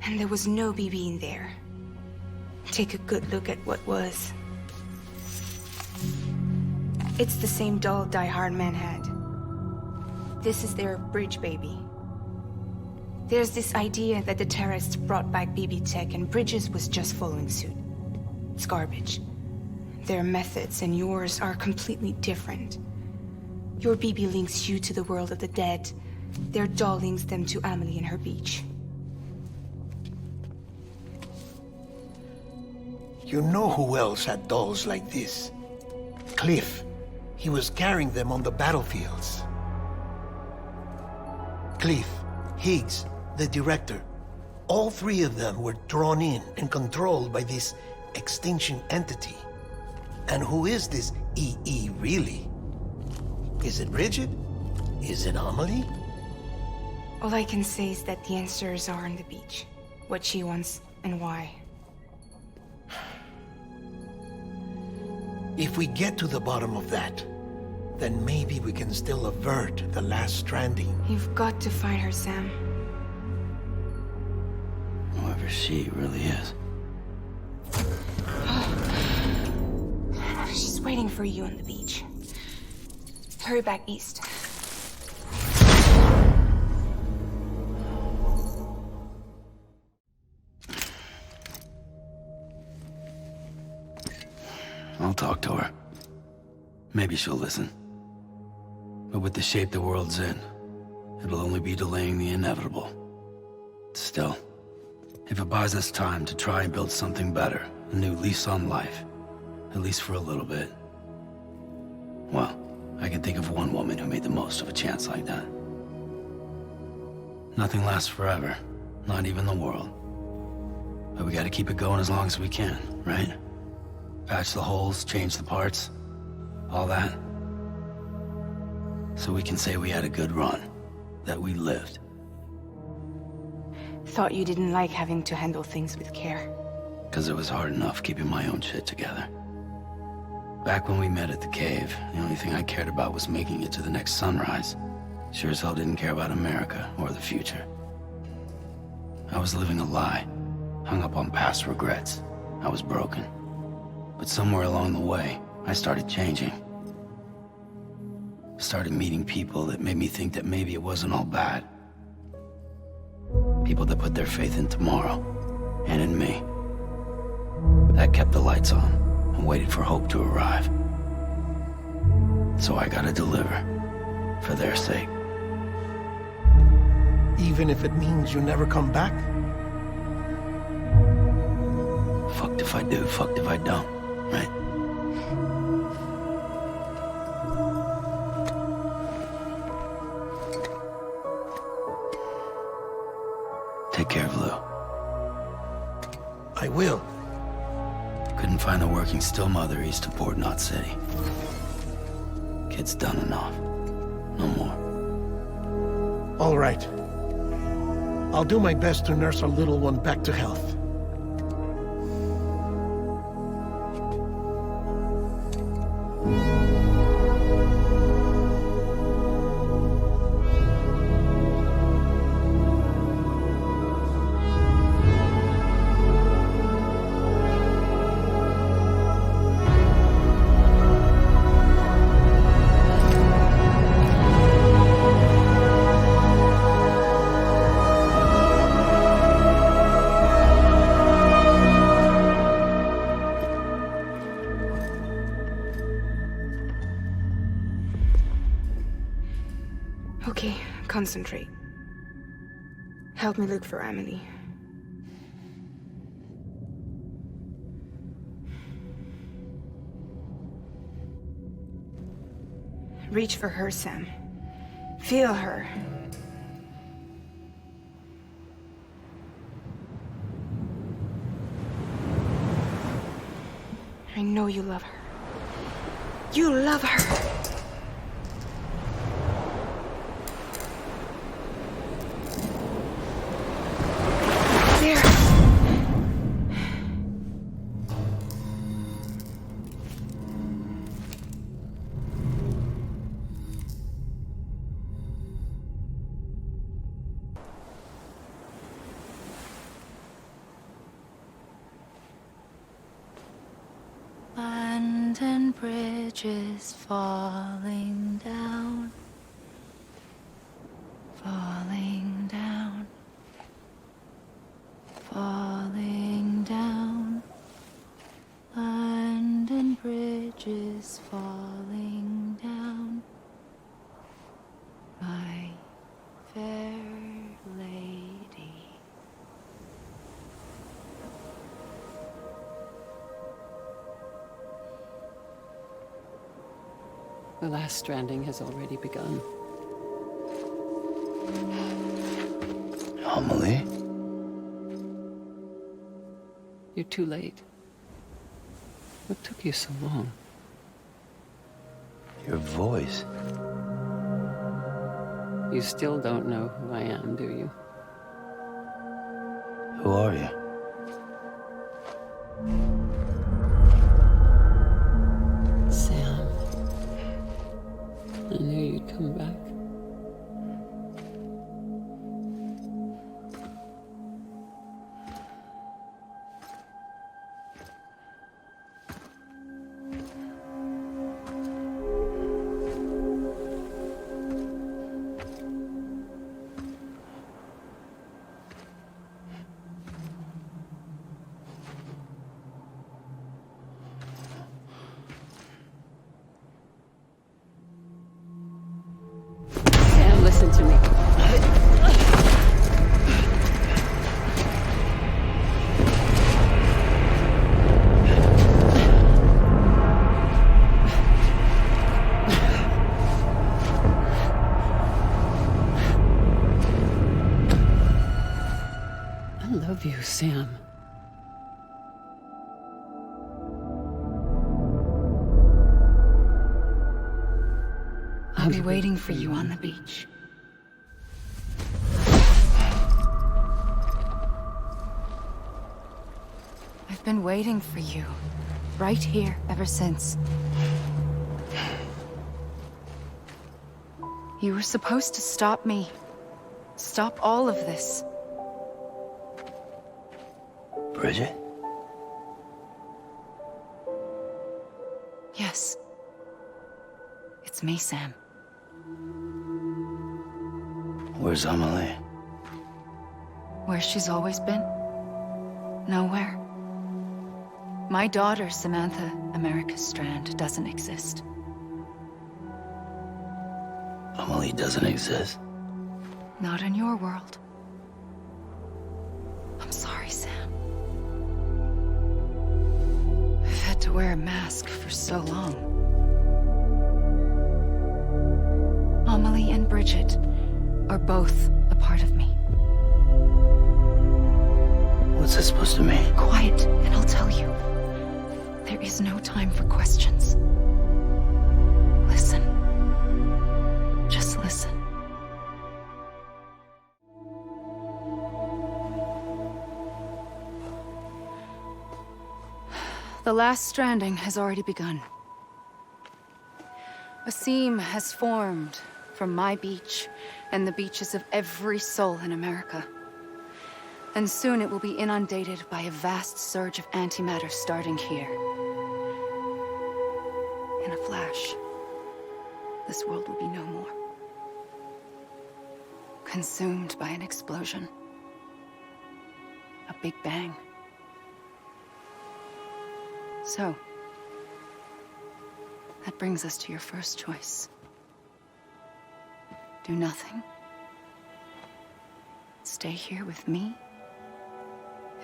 and there was no BB in there. Take a good look at what was. It's the same doll Die Hard Man had. This is their bridge baby. There's this idea that the terrorists brought back BB tech and Bridges was just following suit. It's garbage. Their methods and yours are completely different. Your BB links you to the world of the dead. Their doll links them to Amelie and her beach. You know who else had dolls like this? Cliff. He was carrying them on the battlefields. Cliff, Higgs, the director. All three of them were drawn in and controlled by this extinction entity. And who is this EE really? Is it Bridget? Is it Amelie? All I can say is that the answers are on the beach. What she wants and why. If we get to the bottom of that, then maybe we can still avert the last stranding. You've got to find her, Sam. Whoever she really is. She's waiting for you on the beach. Hurry back east. I'll talk to her. Maybe she'll listen. But with the shape the world's in, it'll only be delaying the inevitable. Still, if it buys us time to try and build something better, a new lease on life, at least for a little bit, well, I can think of one woman who made the most of a chance like that. Nothing lasts forever, not even the world. But we gotta keep it going as long as we can, right? Patch the holes, change the parts, all that. So we can say we had a good run, that we lived. Thought you didn't like having to handle things with care. 'Cause it was hard enough keeping my own shit together. Back when we met at the cave, the only thing I cared about was making it to the next sunrise. Sure as hell didn't care about America or the future. I was living a lie, hung up on past regrets. I was broken. But somewhere along the way, I started changing. Started meeting people that made me think that maybe it wasn't all bad. People that put their faith in tomorrow, and in me. That kept the lights on, and waited for hope to arrive. So I gotta deliver, for their sake. Even if it means you never come back? Fucked if I do, fucked if I don't, right? Take care of Lou. I will. Couldn't find a working still mother east of Port Knot City. Kid's done enough. No more. All right. I'll do my best to nurse our little one back to health. Okay, concentrate. Help me look for Amelie. Reach for her, Sam. Feel her. know you love her. You love her. There. London Bridge is falling down, falling down, falling down. London Bridge is falling down, my fair lady. The last stranding has already begun. Amelie? You're too late. What took you so long? Your voice. You still don't know who I am, do you? Who are you? Sam. I knew you'd come back. Sam, listen to me. I love you, Sam. I'll be waiting for you on the beach. I've been waiting for you, right here, ever since. You were supposed to stop me. Stop all of this. Bridget? Yes. It's me, Sam. Where's Amelie? Where she's always been. Nowhere. My daughter, Samantha America Strand, doesn't exist. Amelie doesn't exist? Not in your world. I'm sorry, Sam. I've had to wear a mask for so long. Amelie and Bridget are both a part of me. What's this supposed to mean? Quiet, and I'll tell you. There is no time for questions. Listen. Just listen. The last stranding has already begun. A seam has formed from my beach and the beaches of every soul in America. And soon it will be inundated by a vast surge of antimatter starting here. In a flash, this world will be no more. Consumed by an explosion. A big bang. So, that brings us to your first choice. Do nothing. Stay here with me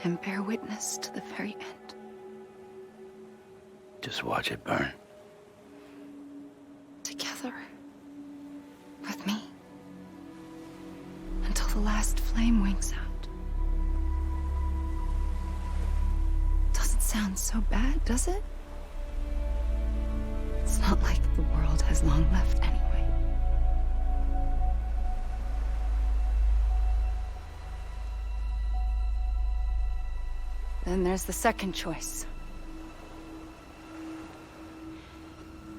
and bear witness to the very end. Just watch it burn. Together. With me. Until the last flame winks out. Doesn't sound so bad, does it? was long left anyway. Then there's the second choice.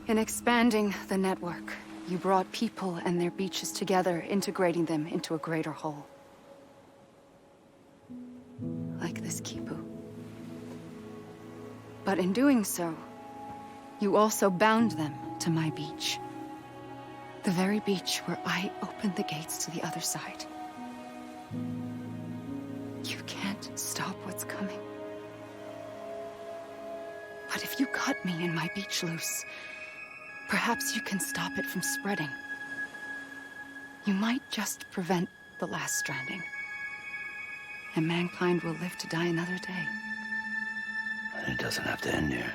In expanding the network, you brought people and their beaches together, integrating them into a greater whole. Like this Kipu. But in doing so, you also bound them to my beach. The very beach where I opened the gates to the other side. You can't stop what's coming. But if you cut me and my beach loose, perhaps you can stop it from spreading. You might just prevent the last stranding. And mankind will live to die another day. And it doesn't have to end here.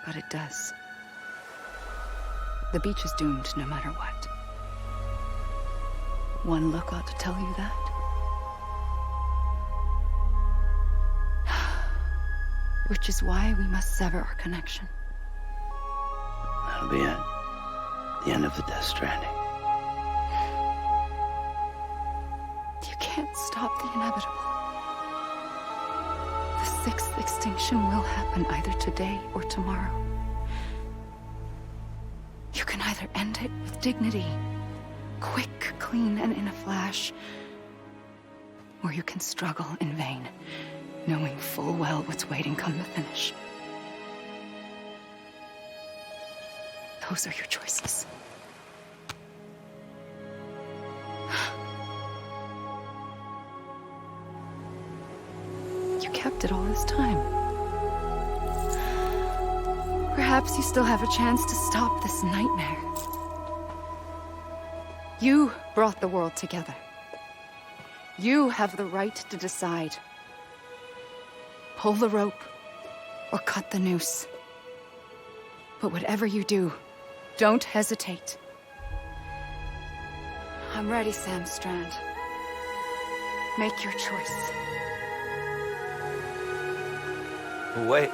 But it does. The beach is doomed no matter what. One look ought to tell you that. Which is why we must sever our connection. That'll be it. The end of the Death Stranding. You can't stop the inevitable. The sixth extinction will happen either today or tomorrow. You can either end it with dignity, quick, clean, and in a flash, or you can struggle in vain, knowing full well what's waiting come the finish. Those are your choices. You kept it all this time. Perhaps you still have a chance to stop this nightmare. You brought the world together. You have the right to decide. Pull the rope or cut the noose. But whatever you do, don't hesitate. I'm ready, Sam Strand. Make your choice. Wait.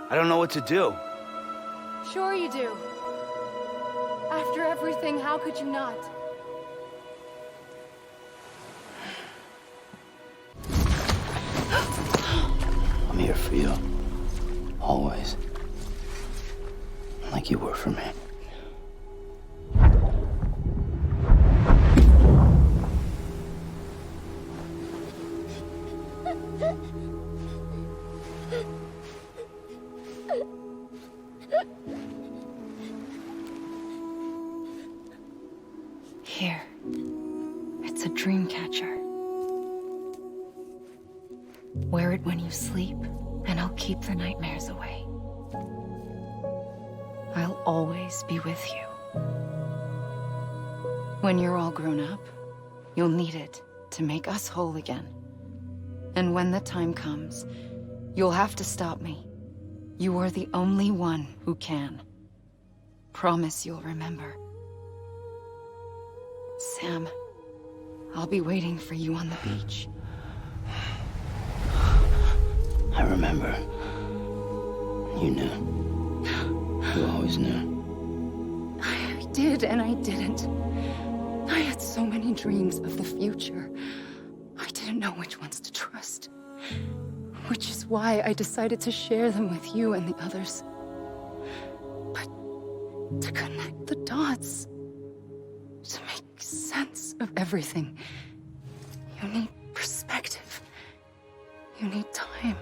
I don't know what to do. Sure you do. After everything, how could you not? I'm here for you. Always. Like you were for me. Here. It's a dream catcher. Wear it when you sleep, and I'll keep the nightmares away. I'll always be with you. When you're all grown up, you'll need it to make us whole again. And when the time comes, you'll have to stop me. You are the only one who can. Promise you'll remember. Sam, I'll be waiting for you on the beach. I remember. You knew. You always knew. I did and I didn't. I had so many dreams of the future. I didn't know which ones to trust. Which is why I decided to share them with you and the others. But to connect the dots, to make sense of everything, you need perspective. You need time.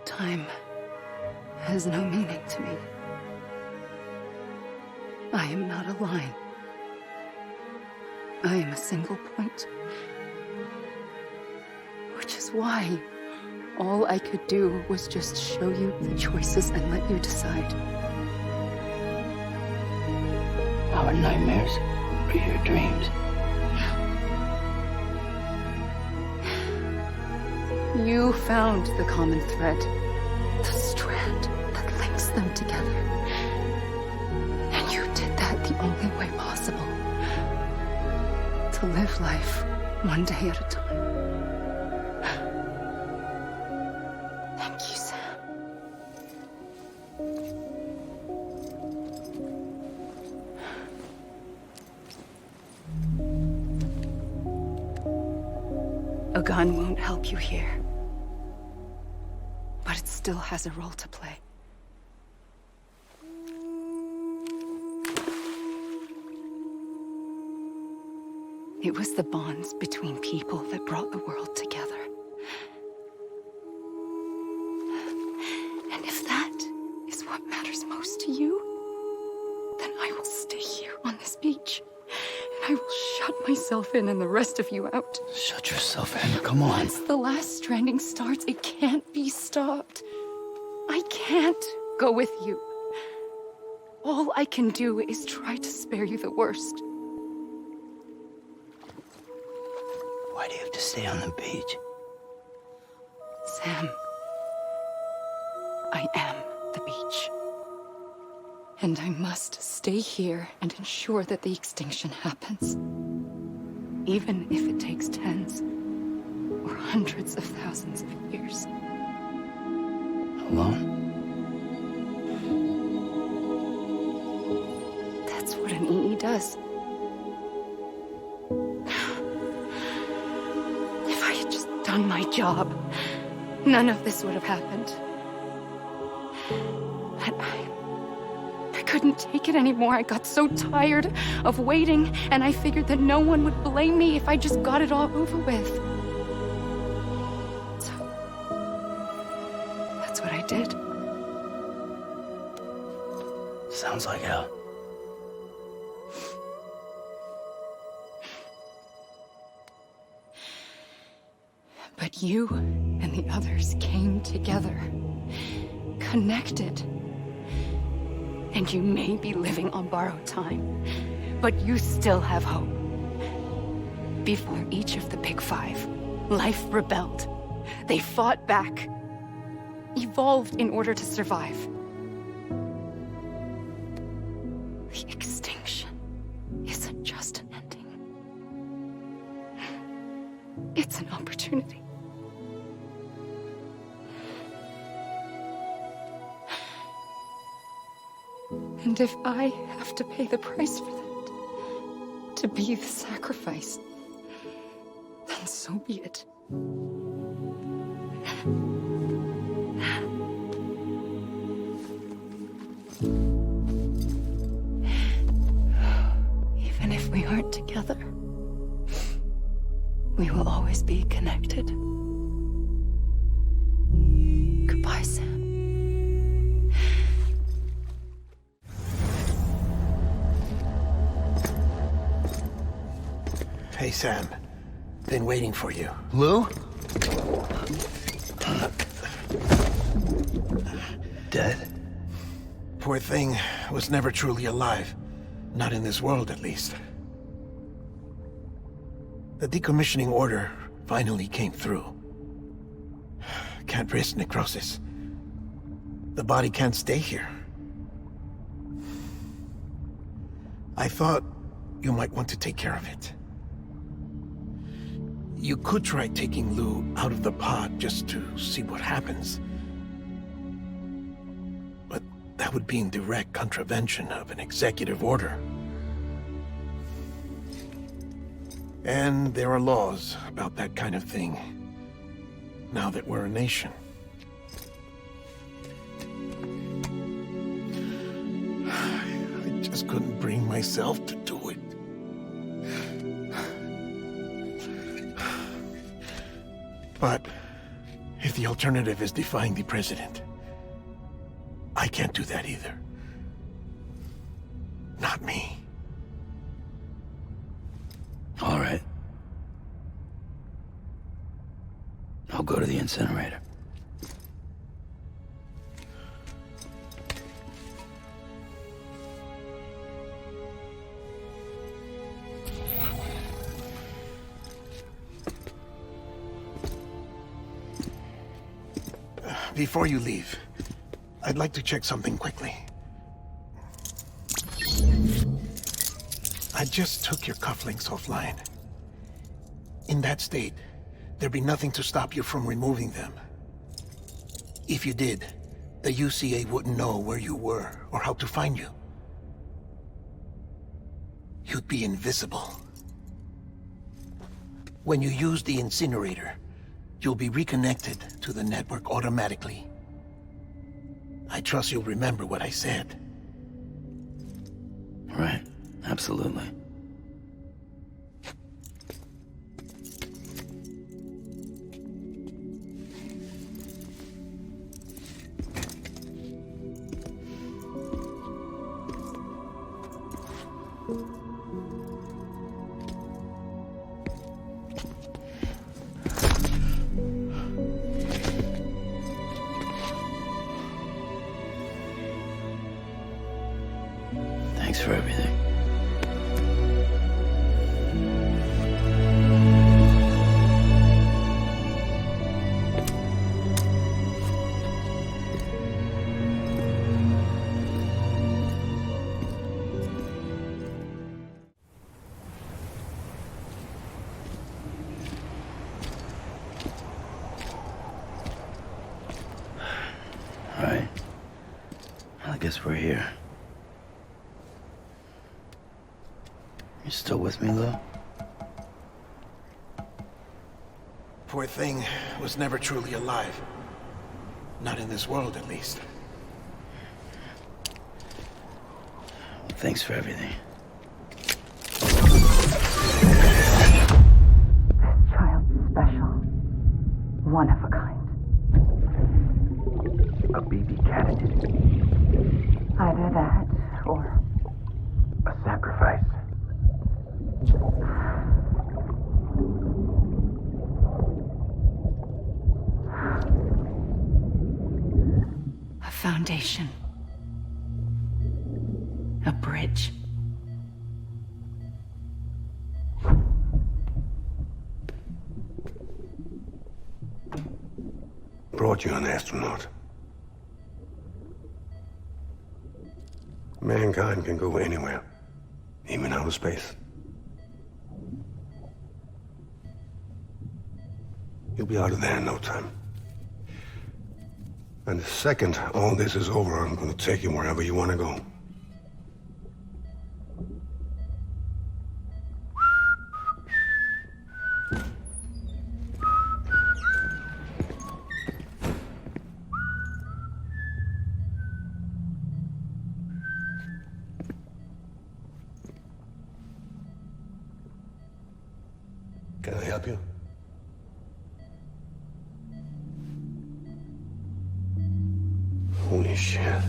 Time has no meaning to me. I am not a line. I am a single point. Which is why all I could do was just show you the choices and let you decide. Our nightmares are your dreams. You found the common thread, the strand that links them together. And you did that the only way possible. To live life one day at a time. Thank you, Sam. gun won't help you here. But it still has a role to play. It was the bonds between people that brought the world together. And if that is what matters most to you, then I will stay here on this beach. And I will shut myself in and the rest of you out. Shut yourself in. Come on. Once the last stranding starts, it can't be stopped. I can't go with you. All I can do is try to spare you the worst. Why do you have to stay on the beach? Sam, I am the beach. And I must stay here and ensure that the extinction happens. Even if it takes tens or hundreds of thousands of years. Alone? That's what an EE does. If I had just done my job, none of this would have happened. But I couldn't take it anymore. I got so tired of waiting, and I figured that no one would blame me if I just got it all over with. So, that's what I did. Sounds like hell. But you and the others came together, connected. And you may be living on borrowed time, but you still have hope. Before each of the Big Five, life rebelled. They fought back, evolved in order to survive. The extinction isn't just an ending. It's an opportunity. And if I have to pay the price for that, to be the sacrifice, then so be it. Even if we aren't together, we will always be connected. Goodbye, Sam. Hey, Sam. Been waiting for you. Lou? Dead? Poor thing was never truly alive. Not in this world, at least. The decommissioning order finally came through. Can't risk necrosis. The body can't stay here. I thought you might want to take care of it. You could try taking Lou out of the pod just to see what happens. But that would be in direct contravention of an executive order. And there are laws about that kind of thing, now that we're a nation. I just couldn't bring myself to do it. But if the alternative is defying the president, I can't do that either. Not me. All right. I'll go to the incinerator. Before you leave, I'd like to check something quickly. I just took your cufflinks offline. In that state, there'd be nothing to stop you from removing them. If you did, the UCA wouldn't know where you were or how to find you. You'd be invisible. When you use the incinerator, you'll be reconnected to the network automatically. I trust you'll remember what I said. Right. Absolutely. Thanks for everything. All right. Well, I guess we're here. You still with me, Lou? Poor thing was never truly alive. Not in this world, at least. Thanks for everything. Child's special. One of a kind. A baby candidate. Either that, or A sacrifice. a foundation. A bridge. Brought you an astronaut. Mankind can go anywhere, even outer space. You'll be out of there in no time. And the second all this is over, I'm gonna take you wherever you want to go. Can I help you? Holy shit.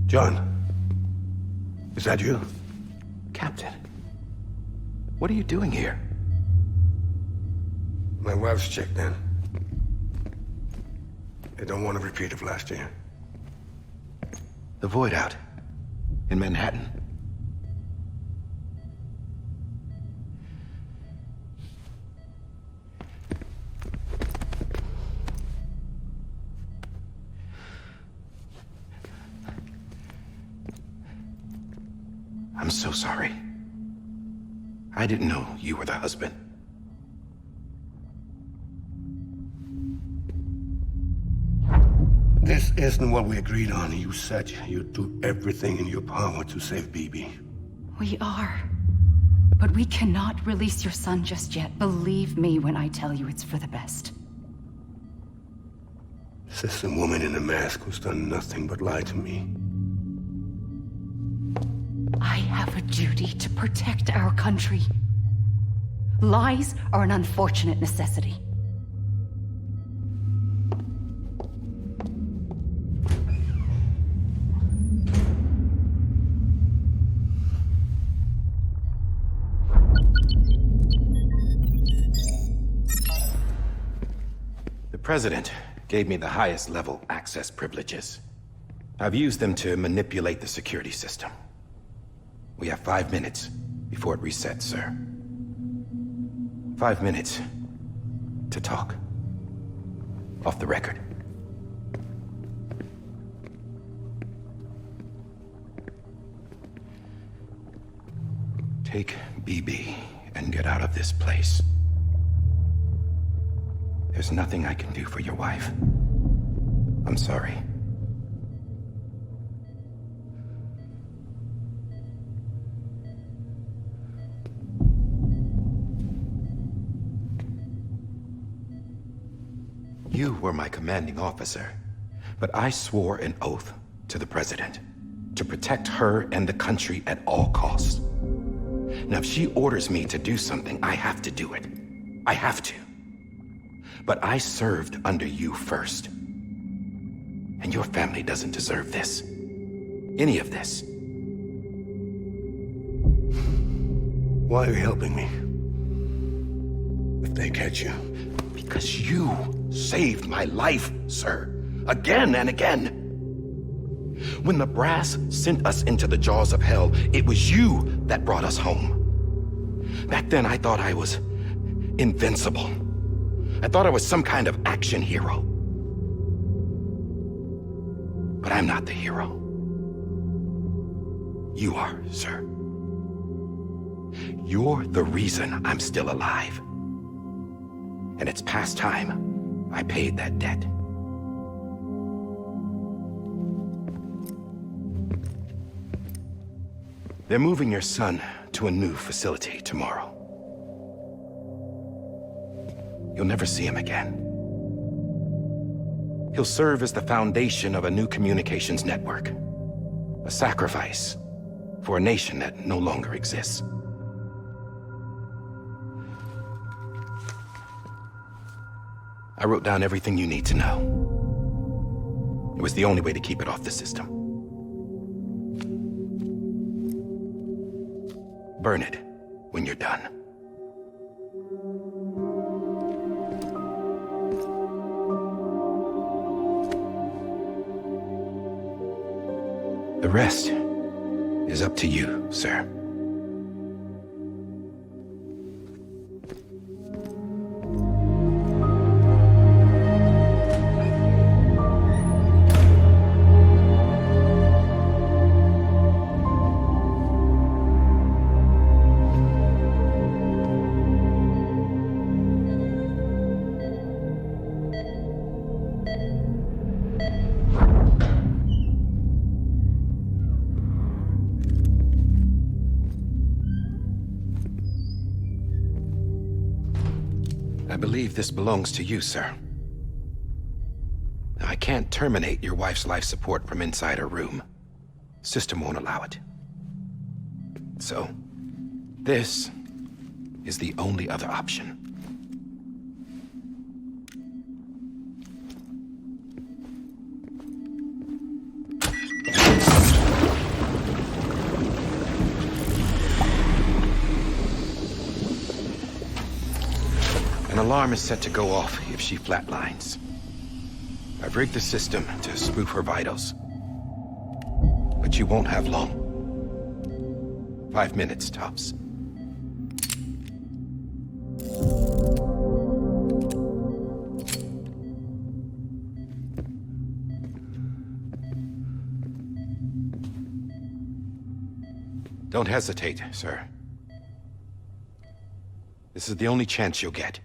John, is that you? Captain, what are you doing here? My wife's checked in. They don't want a repeat of last year. The void out in Manhattan. I'm so sorry. I didn't know you were the husband. This isn't what we agreed on. You said you'd do everything in your power to save BB. We are. But we cannot release your son just yet. Believe me when I tell you it's for the best. This is a woman in a mask who's done nothing but lie to me. I have a duty to protect our country. Lies are an unfortunate necessity. The President gave me the highest level access privileges. I've used them to manipulate the security system. We have 5 minutes before it resets, sir. 5 minutes to talk. Off the record. Take BB and get out of this place. There's nothing I can do for your wife. I'm sorry. You were my commanding officer, but I swore an oath to the president to protect her and the country at all costs. Now, if she orders me to do something, I have to do it. I have to. But I served under you first. And your family doesn't deserve this. Any of this. Why are you helping me? If they catch you. Because you saved my life, sir. Again and again. When the brass sent us into the jaws of hell, it was you that brought us home. Back then, I thought I was invincible. I thought I was some kind of action hero. But I'm not the hero. You are, sir. You're the reason I'm still alive. And it's past time I paid that debt. They're moving your son to a new facility tomorrow. You'll never see him again. He'll serve as the foundation of a new communications network. A sacrifice for a nation that no longer exists. I wrote down everything you need to know. It was the only way to keep it off the system. Burn it when you're done. The rest is up to you, sir. I believe this belongs to you, sir. Now, I can't terminate your wife's life support from inside her room. System won't allow it. So, this is the only other option. An alarm is set to go off if she flatlines. I've rigged the system to spoof her vitals. But you won't have long. 5 minutes, tops. Don't hesitate, sir. This is the only chance you'll get.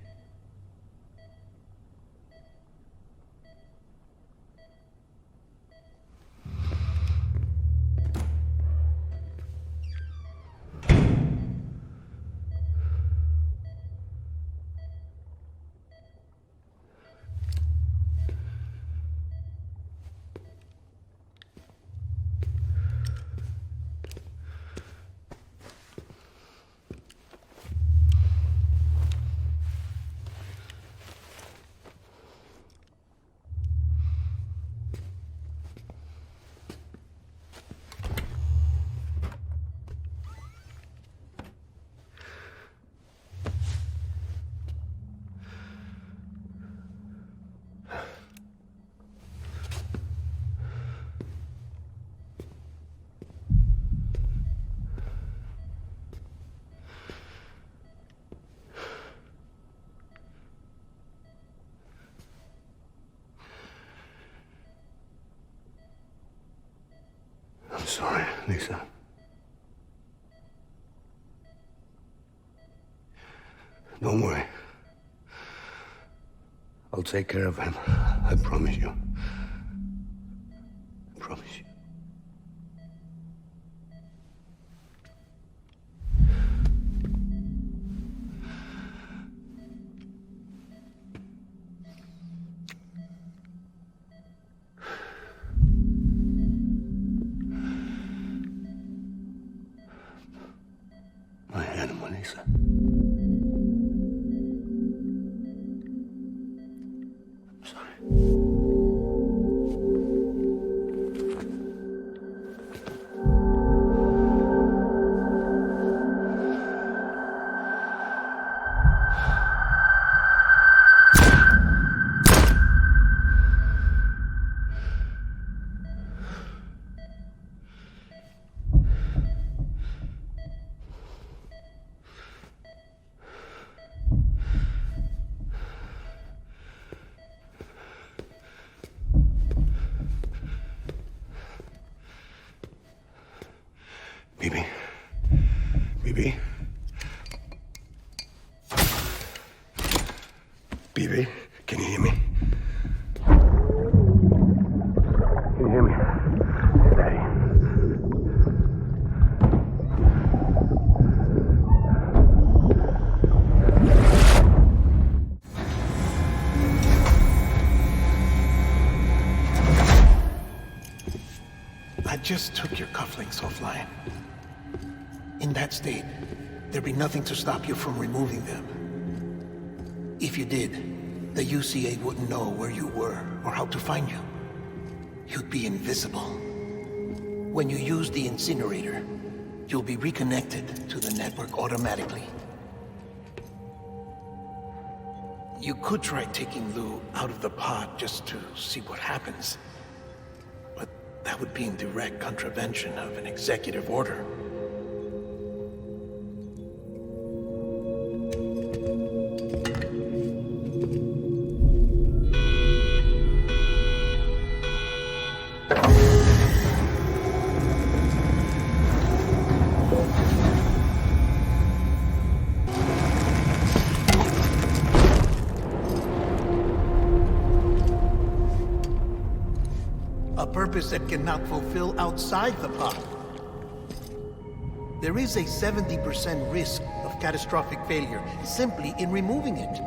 I'm sorry, Lisa. Don't worry. I'll take care of him. I promise you. I promise you. Lisa. I'm sorry. Bibi? Bibi? Bibi, can you hear me? Can you hear me? Daddy. I just took your cufflinks offline. In that state, there'd be nothing to stop you from removing them. If you did, the UCA wouldn't know where you were or how to find you. You'd be invisible. When you use the incinerator, you'll be reconnected to the network automatically. You could try taking Lou out of the pod just to see what happens. But that would be in direct contravention of an executive order. A purpose that cannot fulfill outside the pod. There is a 70% risk of catastrophic failure simply in removing it.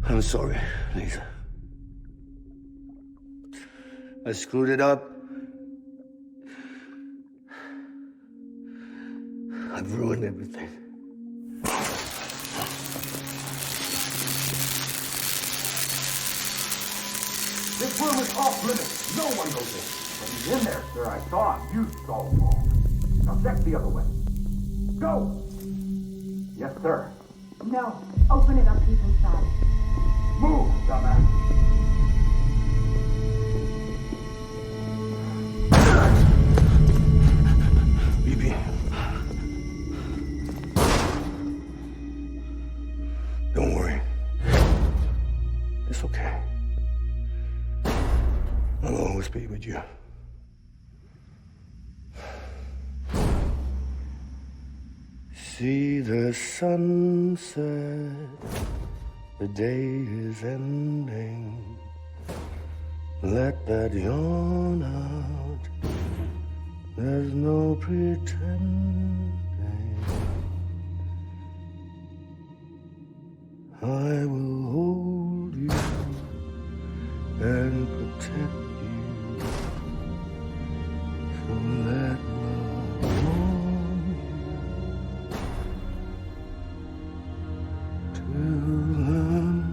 I'm sorry, Lisa. I screwed it up. I've ruined everything. This room is off limits. No one goes in. But he's in there, sir. I saw him. You saw him all. Now check the other way. Go! Yes, sir. No. Open it up, he's inside. Move, dumbass. Bibi. Don't worry. It's okay. I'll always be with you. See the sunset, the day is ending. Let that yawn out, there's no pretending. I will hold you and protect you from that love on you till I'm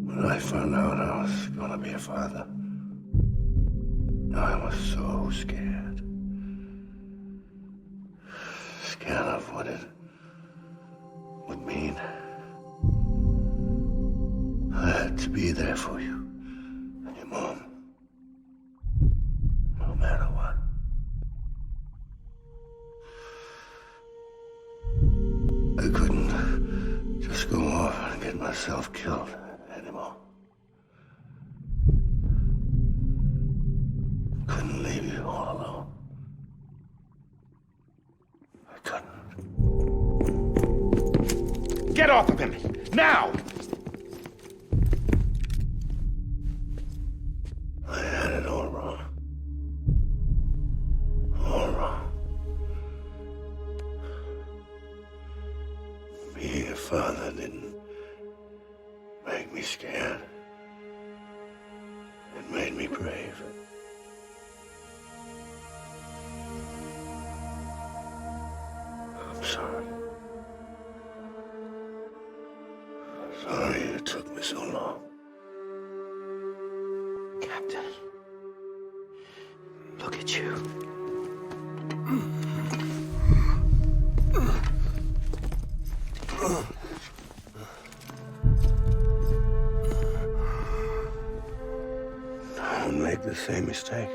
When I found out I was gonna be a father, I was so scared. Scared of what it would mean. I had to be there for you and your mom, no matter what. I couldn't just go off and get myself killed anymore. Couldn't leave you all alone. I couldn't. Get off of him! Now! I had it all wrong. All wrong. Being a father didn't make me scared. It made me brave. I'm sorry. Sorry it took me so long. Captain, look at you. Don't make the same mistake.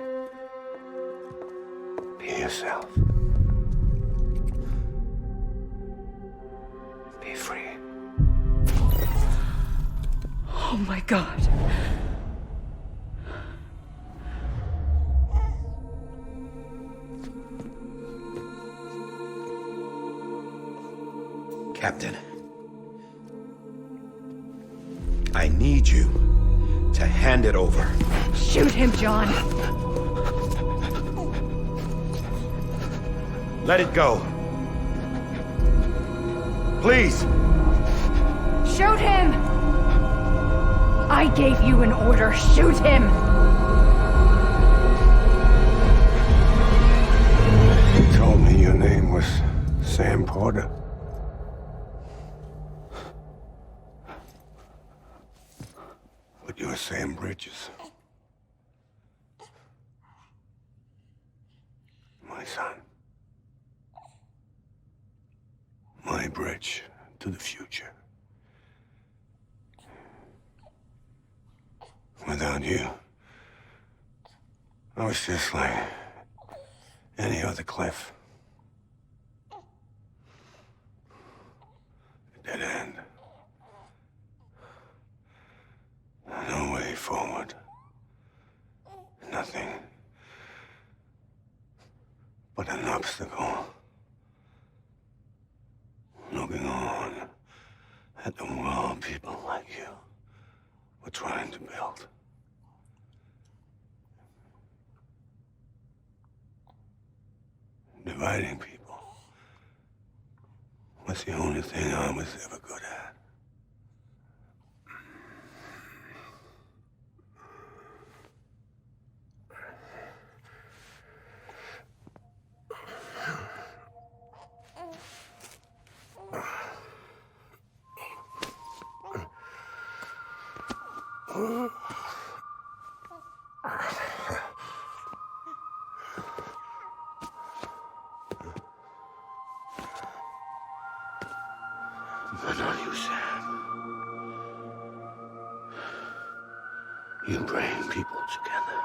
Be yourself. Be free. Oh my God. Captain, I need you to hand it over. Shoot him, John. Let it go. Please. Shoot him! I gave you an order. Shoot him! You told me your name was Sam Porter. But you're Sam Bridges. My son. My bridge to the future. Without you, I was just like any other Cliff. A dead end. No way forward. Nothing but an obstacle. Looking on at the world people like you were trying to build. Dividing people was the only thing I was ever good at. But not you, Sam. You bring people together.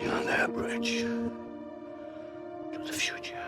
You're their bridge to the future.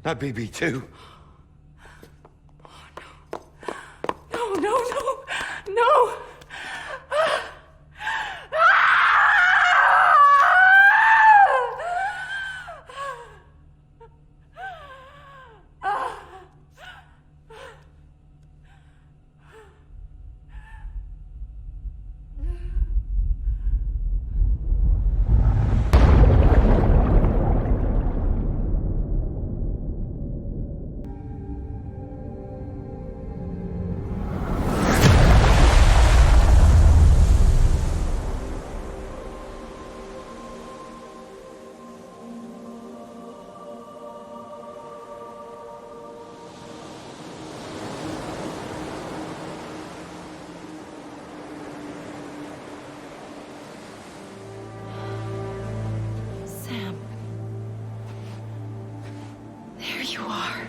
Not BB2. No, no, no, no! Sam. There you are.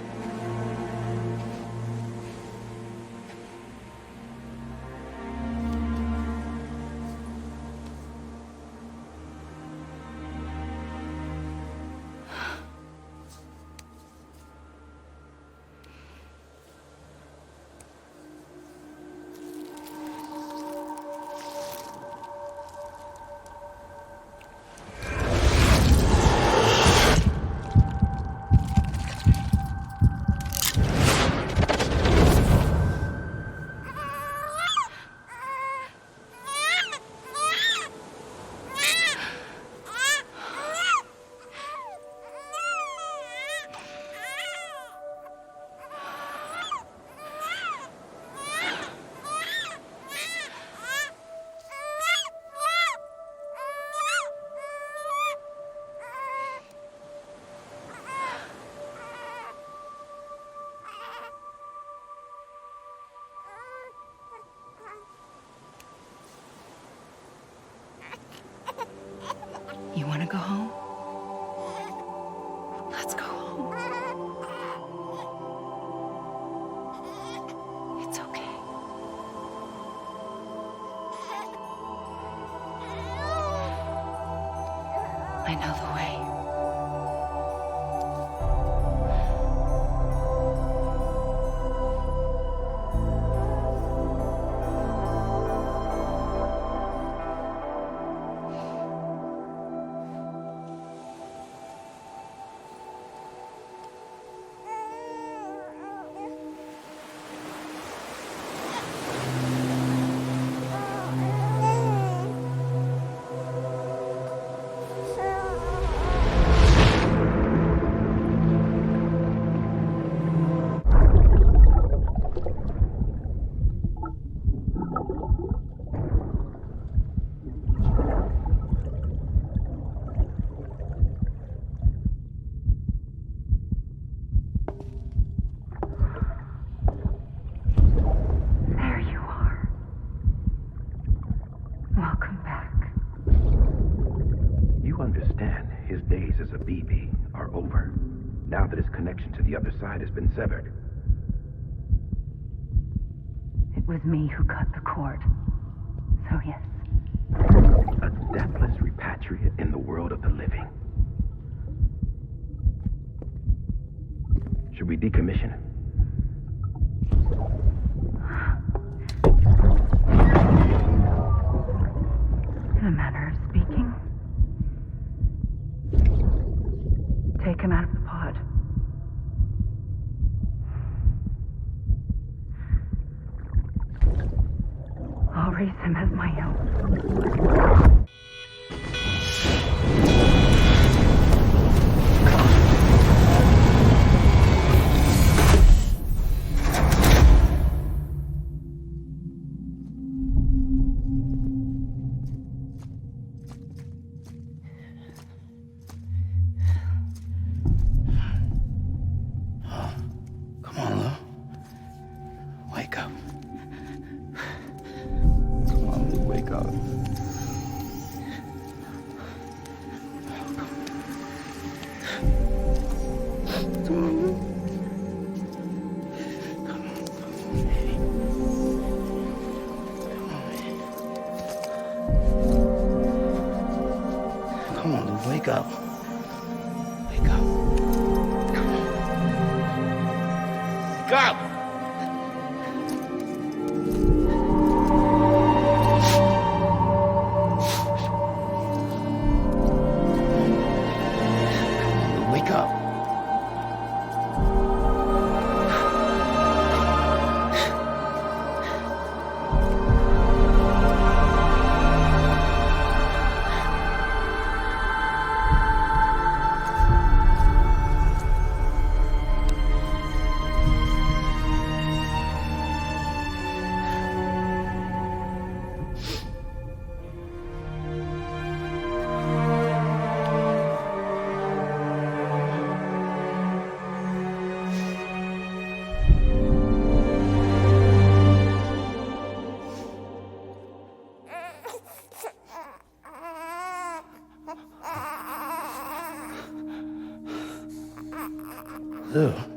You want to go home? Let's go home. It's okay. I know the way. Now that his connection to the other side has been severed. It was me who cut the cord. So yes. A deathless repatriate in the world of the living. Should we decommission him? In a manner of speaking. Take him out of the pod. I'll raise him as my own. up. Come on, dude, wake up. Wake up. Wake up! Wake up. Ew.